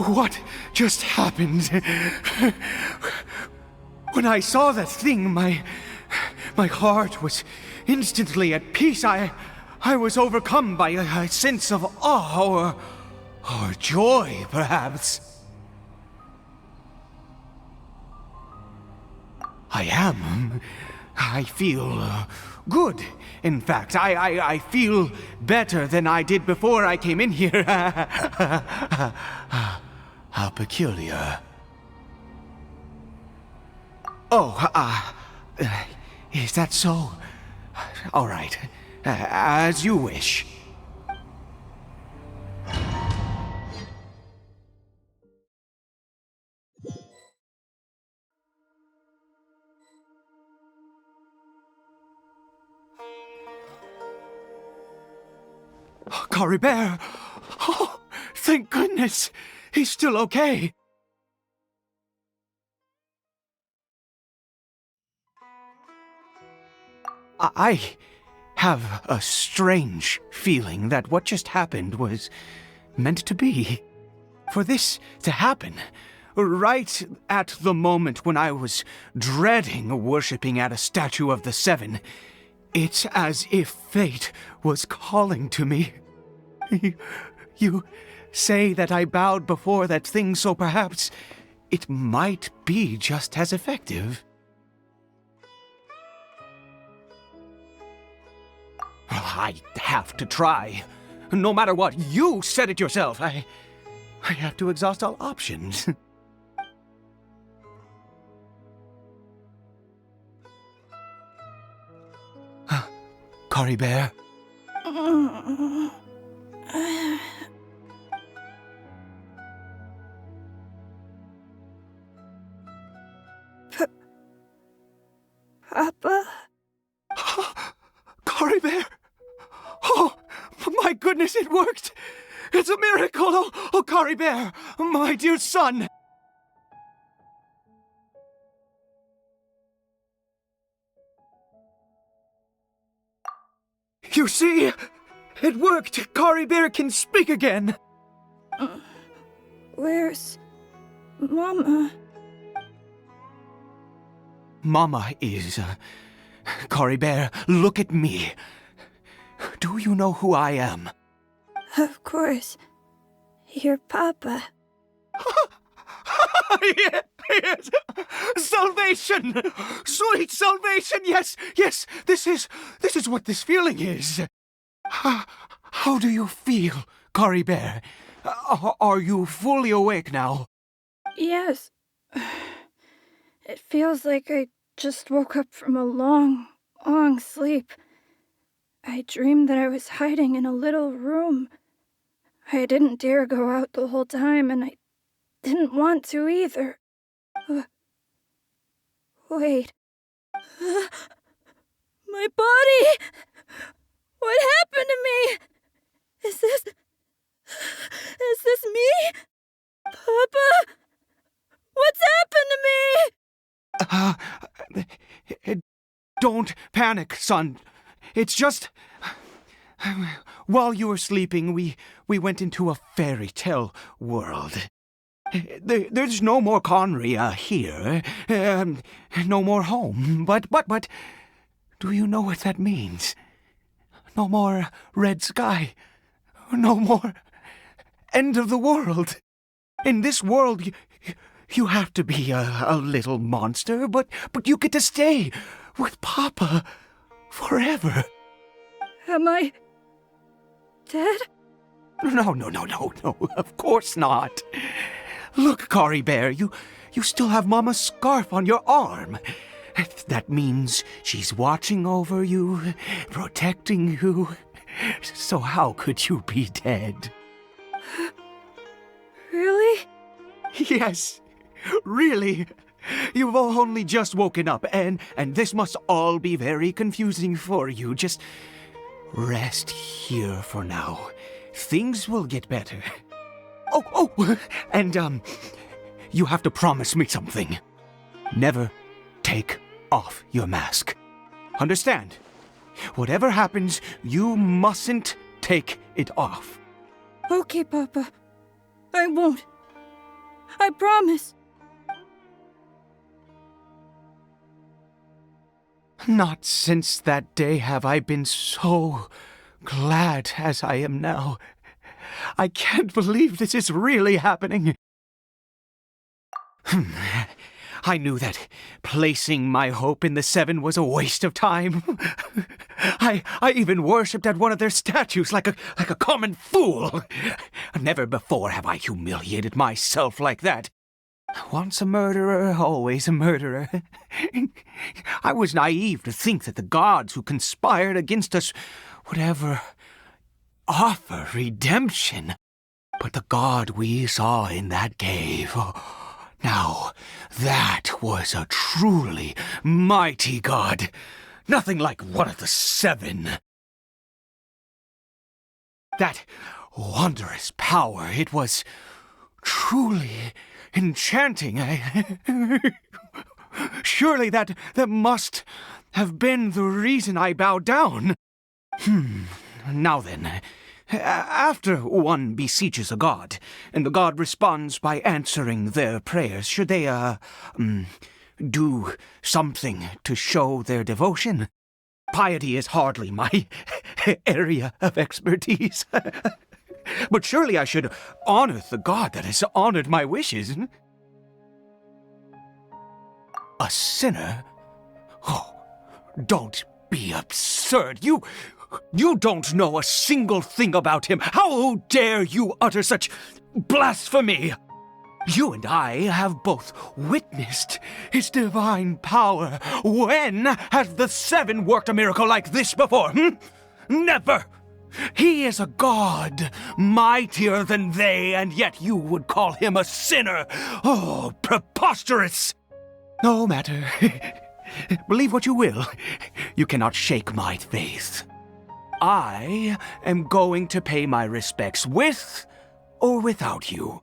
Speaker 7: What just happened? When I saw that thing, my heart was instantly at peace. I was overcome by a sense of awe or joy, perhaps. I feel good. In fact, I feel better than I did before I came in here. How peculiar. Oh, is that so? All right, as you wish. Caribert! Oh, thank goodness! He's still okay! I have a strange feeling that what just happened was meant to be. For this to happen, right at the moment when I was dreading worshipping at a statue of the Seven, it's as if fate was calling to me. You say that I bowed before that thing, so perhaps it might be just as effective. Well, I have to try. No matter what, you said it yourself. I have to exhaust all options. Caribert?
Speaker 8: Papa?
Speaker 7: Caribert! Oh, my goodness, it worked! It's a miracle! Oh, Caribert, my dear son! You see? It worked! Caribert can speak again!
Speaker 8: Where's Mama?
Speaker 7: Mama is... Caribert, look at me. Do you know who I am?
Speaker 8: Of course. Your Papa.
Speaker 7: Yes! Salvation! Sweet salvation! Yes, yes! This is what this feeling is. How do you feel, Caribert? Are you fully awake now?
Speaker 8: Yes. It feels like I just woke up from a long, long sleep. I dreamed that I was hiding in a little room. I didn't dare go out the whole time, and I didn't want to either. Wait. My body! What happened to me? Is this me? Papa? What's happened to me?
Speaker 7: Don't panic, son. It's just... While you were sleeping, we went into a fairy tale world. There's no more Conria here. No more home. But, do you know what that means? No more red sky. No more end of the world. In this world, you have to be a little monster, but you get to stay with Papa forever.
Speaker 8: Am I dead?
Speaker 7: No, of course not. Look, Caribert, you still have Mama's scarf on your arm. That means she's watching over you, protecting you. So how could you be dead?
Speaker 8: Really?
Speaker 7: Yes, really. You've only just woken up, and this must all be very confusing for you. Just rest here for now. Things will get better. Oh, and, you have to promise me something. Never take off your mask. Understand? Whatever happens, you mustn't take it off.
Speaker 8: Okay, Papa. I won't. I promise.
Speaker 7: Not since that day have I been so glad as I am now. I can't believe this is really happening. I knew that placing my hope in the Seven was a waste of time. I even worshipped at one of their statues like a common fool. Never before have I humiliated myself like that. Once a murderer, always a murderer. I was naive to think that the gods who conspired against us would ever offer redemption. But the god we saw in that cave, now that was a truly mighty god. Nothing like one of the Seven. That wondrous power, it was truly enchanting. Surely that must have been the reason I bowed down. Now then, after one beseeches a god, and the god responds by answering their prayers, should they, do something to show their devotion? Piety is hardly my area of expertise. But surely I should honor the god that has honored my wishes. A sinner? Oh, don't be absurd. You don't know a single thing about him. How dare you utter such blasphemy? You and I have both witnessed his divine power. When has the Seven worked a miracle like this before? Never! He is a god, mightier than they, and yet you would call him a sinner. Oh, preposterous! No matter. Believe what you will. You cannot shake my faith. I am going to pay my respects with or without you.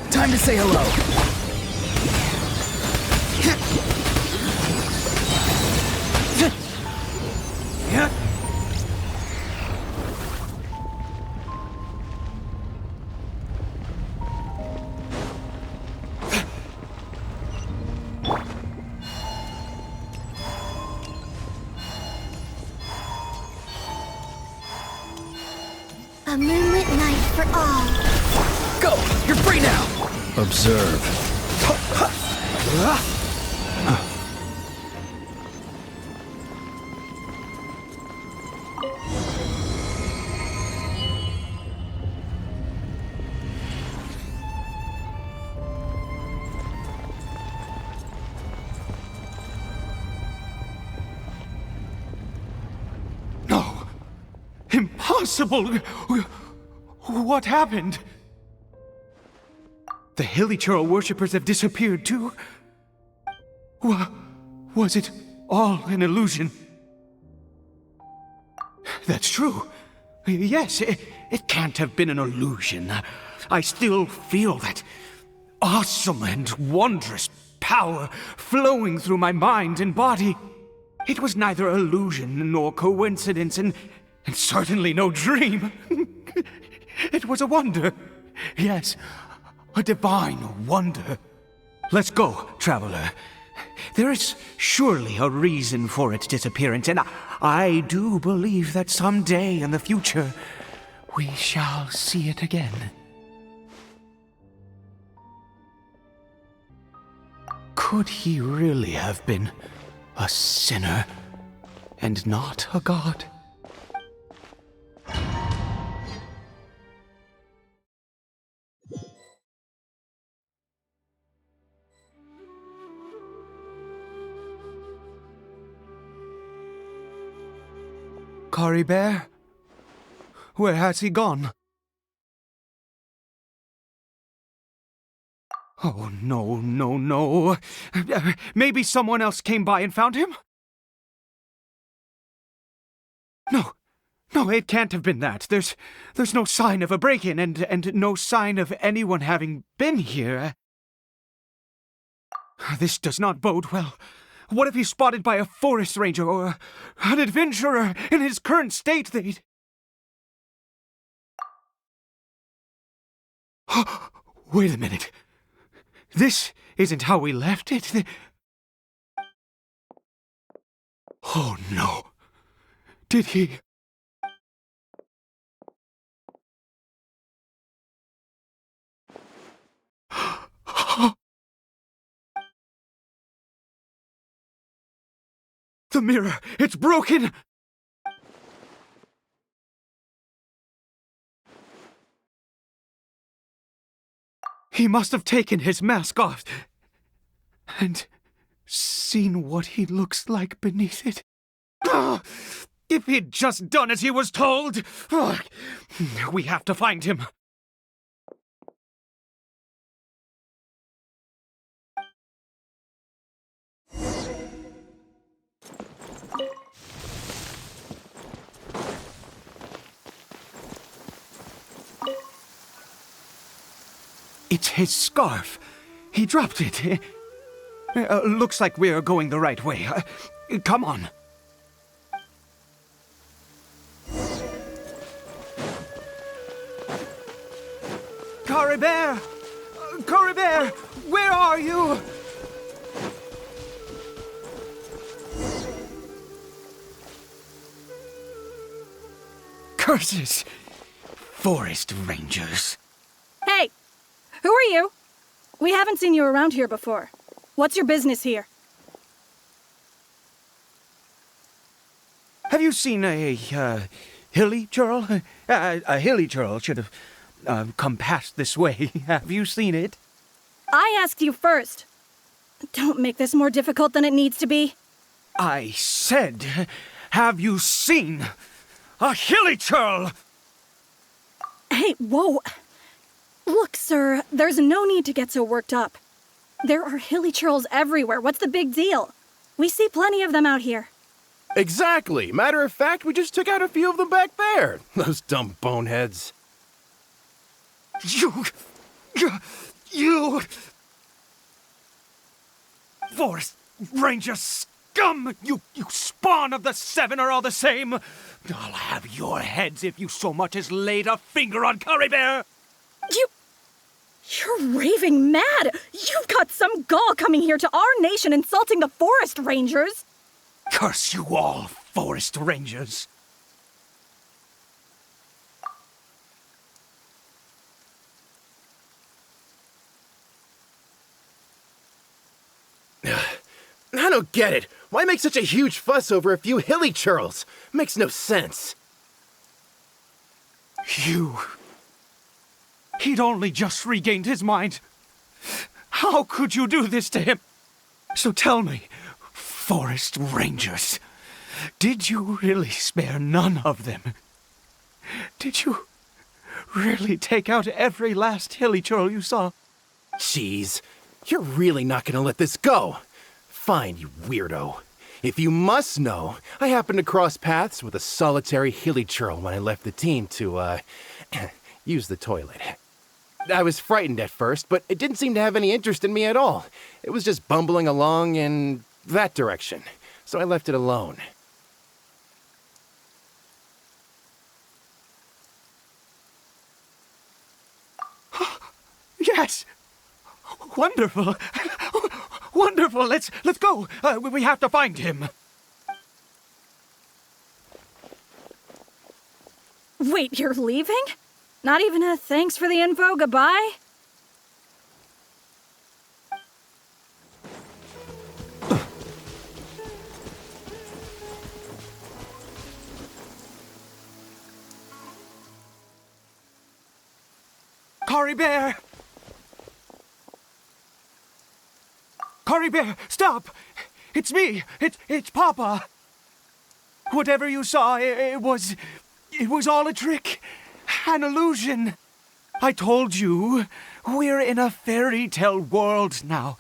Speaker 6: Time to say hello.
Speaker 2: A moonlit night for all.
Speaker 6: Go! You're free now!
Speaker 1: Observe.
Speaker 7: No! Impossible! What happened? The Hilly-Churl worshippers have disappeared too? Was it all an illusion? That's true. Yes, it can't have been an illusion. I still feel that awesome and wondrous power flowing through my mind and body. It was neither illusion nor coincidence, and certainly no dream. It was a wonder. Yes, a divine wonder. Let's go, traveler. There is surely a reason for its disappearance, and I do believe that someday in the future we shall see it again. Could he really have been a sinner and not a god? Caribert? Where has he gone? Oh, no. Maybe someone else came by and found him? No, it can't have been that. There's no sign of a break-in and no sign of anyone having been here. This does not bode well. What if he's spotted by a forest ranger or an adventurer in his current state? Wait a minute. This isn't how we left it. Oh no. Did he? The mirror, it's broken! He must have taken his mask off and seen what he looks like beneath it. Ah! If he'd just done as he was told! Ah! We have to find him. It's his scarf. He dropped it. Looks like we're going the right way. Come on. Caribert! Caribert! Where are you? Curses! Forest rangers.
Speaker 8: Hey! Who are you? We haven't seen you around here before. What's your business here?
Speaker 7: Have you seen a hilly churl? A hilly churl should have come past this way. Have you seen it?
Speaker 8: I asked you first. Don't make this more difficult than it needs to be.
Speaker 7: I said, have you seen a hilly churl?
Speaker 8: Hey, whoa. Look, sir, there's no need to get so worked up. There are hilly churls everywhere. What's the big deal? We see plenty of them out here.
Speaker 10: Exactly. Matter of fact, we just took out a few of them back there. Those dumb boneheads.
Speaker 7: You... Forest Ranger scum! You spawn of the Seven are all the same! I'll have your heads if you so much as laid a finger on Caribert!
Speaker 8: You're raving mad! You've got some gall coming here to our nation insulting the Forest Rangers!
Speaker 7: Curse you all, Forest Rangers!
Speaker 10: I don't get it. Why make such a huge fuss over a few hilly churls? Makes no sense.
Speaker 7: He'd only just regained his mind. How could you do this to him? So tell me, Forest Rangers, did you really spare none of them? Did you really take out every last hilly churl you saw?
Speaker 10: Jeez, you're really not gonna let this go. Fine, you weirdo. If you must know, I happened to cross paths with a solitary hilly churl when I left the team to, use the toilet. I was frightened at first, but it didn't seem to have any interest in me at all. It was just bumbling along in that direction, so I left it alone.
Speaker 7: Yes! Wonderful! Wonderful! Let's go! We have to find him!
Speaker 8: Wait, you're leaving? Not even a thanks for the info, goodbye?
Speaker 7: Caribert! Caribert, stop! It's me! It's Papa! Whatever you saw, it was all a trick. An illusion. I told you, we're in a fairy tale world now.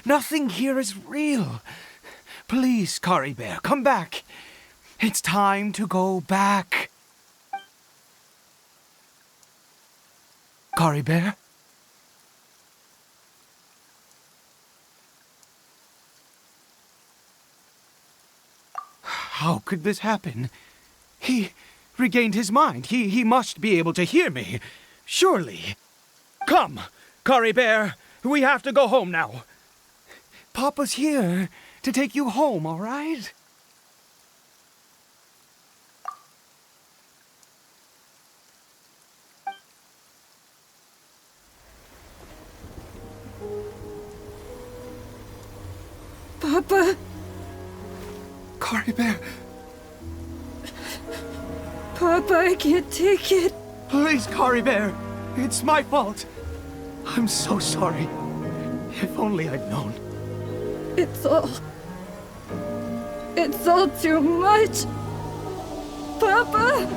Speaker 7: Nothing here is real. Please, Caribert, come back. It's time to go back. Caribert? How could this happen? He regained his mind. He must be able to hear me. Surely. Come, Caribert. We have to go home now. Papa's here to take you home, all right?
Speaker 8: Papa.
Speaker 7: Caribert,
Speaker 8: Papa, I can't take it.
Speaker 7: please, Caribert. It's my fault. I'm so sorry. If only I'd known.
Speaker 8: It's all too much. Papa!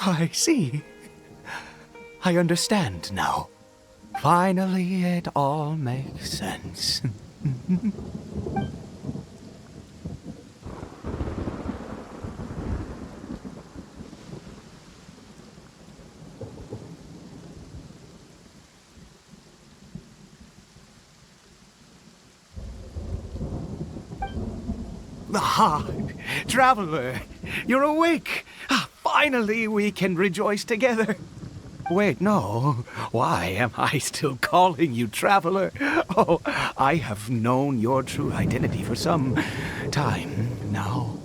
Speaker 7: I see. I understand now. Finally, it all makes sense. Ah, traveler, you're awake. Finally, we can rejoice together. Wait, no. Why am I still calling you traveler? Oh, I have known your true identity for some time now.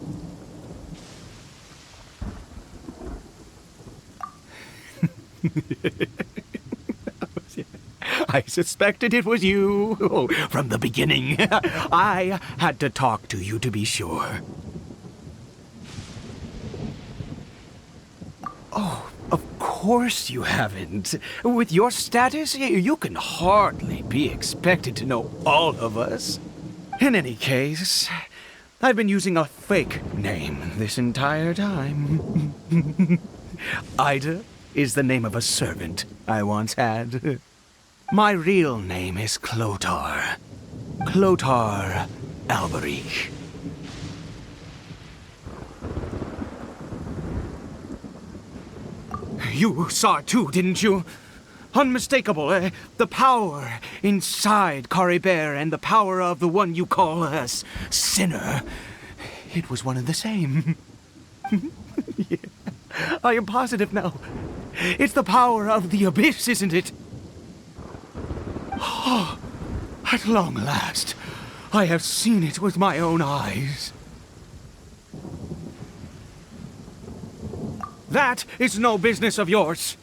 Speaker 7: I suspected it was you from the beginning. I had to talk to you to be sure. Oh, of course you haven't. With your status, you can hardly be expected to know all of us. In any case, I've been using a fake name this entire time. Ida is the name of a servant I once had. My real name is Clotar. Clotar Alberich. You saw it too, didn't you? Unmistakable, the power inside Caribert and the power of the one you call a sinner. It was one and the same. Yeah. I am positive now. It's the power of the abyss, isn't it? Oh, at long last, I have seen it with my own eyes. That is no business of yours.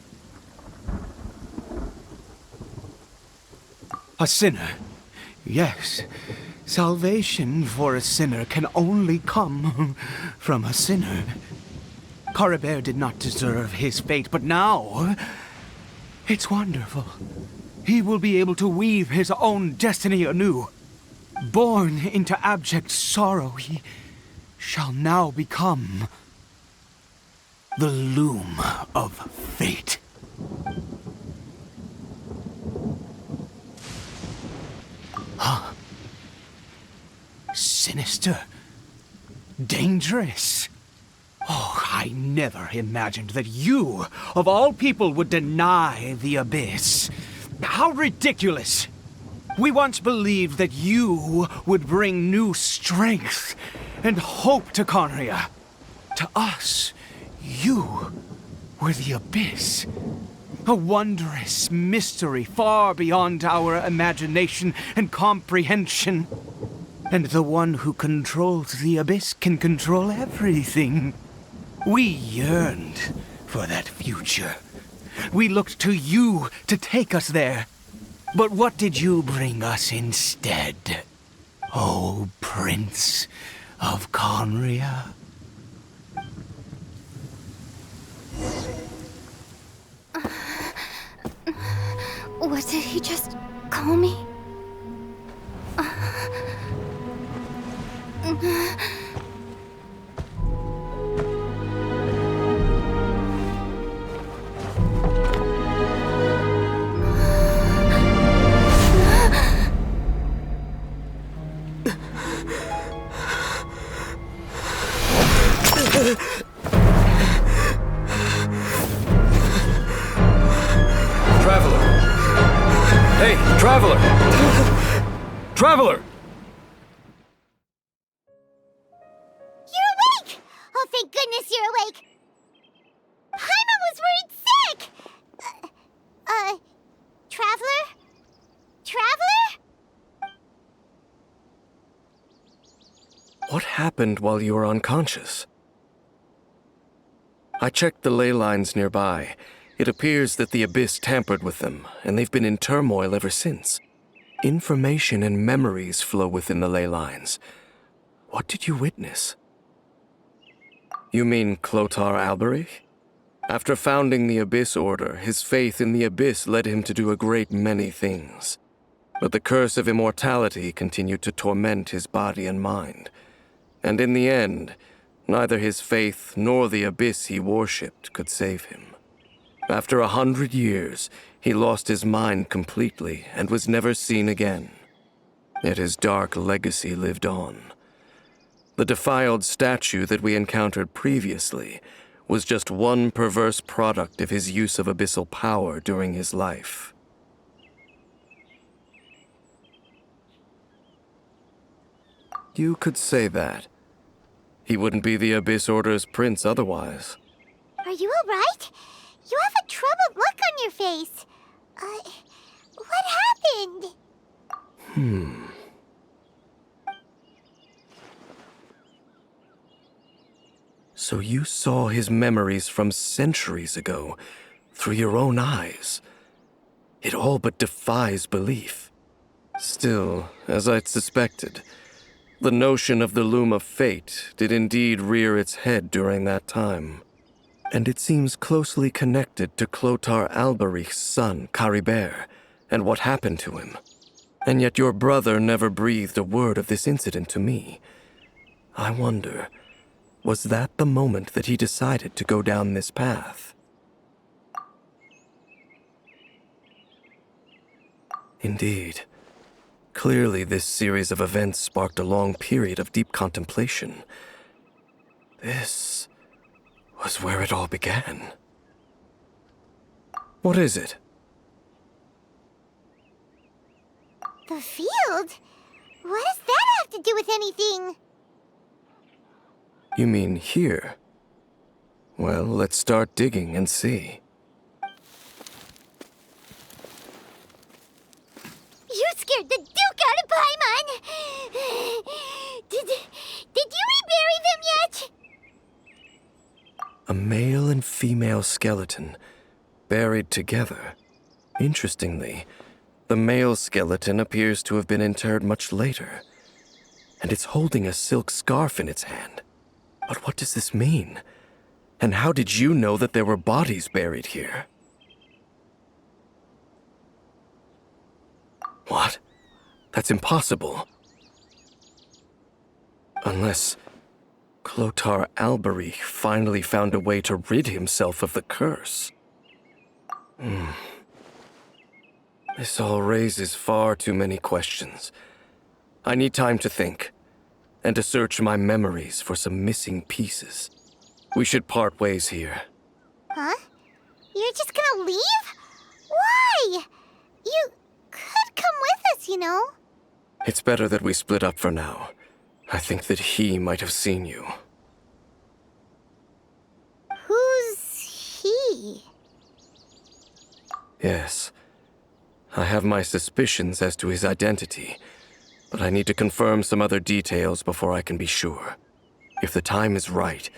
Speaker 7: A sinner. Yes, salvation for a sinner can only come from a sinner. Caribert did not deserve his fate, but now it's wonderful. He will be able to weave his own destiny anew. Born into abject sorrow, he shall now become the loom of fate. Huh? Sinister. Dangerous. Oh, I never imagined that you, of all people, would deny the abyss. How ridiculous! We once believed that you would bring new strength and hope to Conria. To us, you were the abyss. A wondrous mystery far beyond our imagination and comprehension. And the one who controls the abyss can control everything. We yearned for that future. We looked to you to take us there. But what did you bring us instead? Oh, Prince of Conria?
Speaker 2: What did he just call me?
Speaker 5: Traveler, Traveler!
Speaker 2: You're awake! Oh, thank goodness you're awake! Paimon was worried sick! Traveler? Traveler?
Speaker 5: What happened while you were unconscious? I checked the ley lines nearby. It appears that the Abyss tampered with them, and they've been in turmoil ever since. Information and memories flow within the ley lines. What did you witness? You mean Clothar Alberich? After founding the Abyss Order, his faith in the Abyss led him to do a great many things. But the curse of immortality continued to torment his body and mind. And in the end, neither his faith nor the Abyss he worshipped could save him. After 100 years, he lost his mind completely and was never seen again. Yet his dark legacy lived on. The defiled statue that we encountered previously was just one perverse product of his use of abyssal power during his life. You could say that. He wouldn't be the Abyss Order's prince otherwise.
Speaker 2: Are you alright? You have a troubled look on your face. What happened?
Speaker 5: So you saw his memories from centuries ago through your own eyes. It all but defies belief. Still, as I'd suspected, the notion of the Loom of Fate did indeed rear its head during that time. And it seems closely connected to Clothar Alberich's son, Caribert, and what happened to him. And yet your brother never breathed a word of this incident to me. I wonder, was that the moment that he decided to go down this path? Indeed. Clearly, this series of events sparked a long period of deep contemplation. This was where it all began. What is it?
Speaker 2: The field? What does that have to do with anything?
Speaker 5: You mean here? Well, let's start digging and see.
Speaker 2: You scared the Duke out of Paimon! Did you rebury them yet?
Speaker 5: A male and female skeleton, buried together. Interestingly, the male skeleton appears to have been interred much later, and it's holding a silk scarf in its hand. But what does this mean? And how did you know that there were bodies buried here? What? That's impossible. Unless Clothar Alberich finally found a way to rid himself of the curse. This all raises far too many questions. I need time to think, and to search my memories for some missing pieces. We should part ways here.
Speaker 2: Huh? You're just gonna leave? Why? You could come with us, you know.
Speaker 5: It's better that we split up for now. I think that he might have seen you.
Speaker 2: Who's he?
Speaker 5: Yes. I have my suspicions as to his identity, but I need to confirm some other details before I can be sure. If the time is right,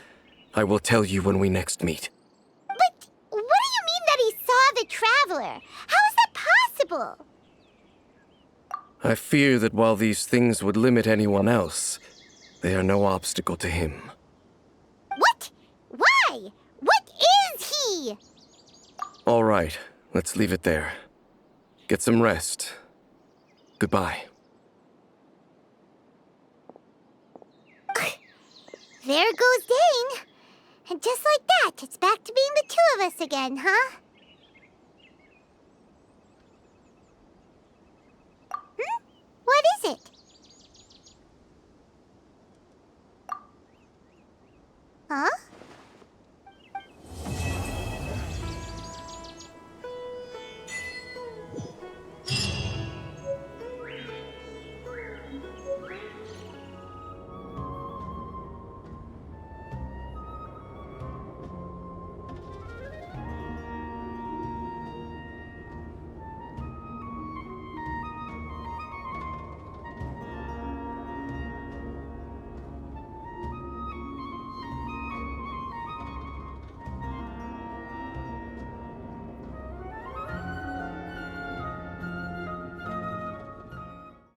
Speaker 5: I will tell you when we next meet.
Speaker 2: But what do you mean that he saw the Traveler? How is that possible?
Speaker 5: I fear that while these things would limit anyone else, they are no obstacle to him.
Speaker 2: What? Why? What is he?
Speaker 5: All right, let's leave it there. Get some rest. Goodbye.
Speaker 2: There goes Dane. And just like that, it's back to being the two of us again, huh? What is it? Huh?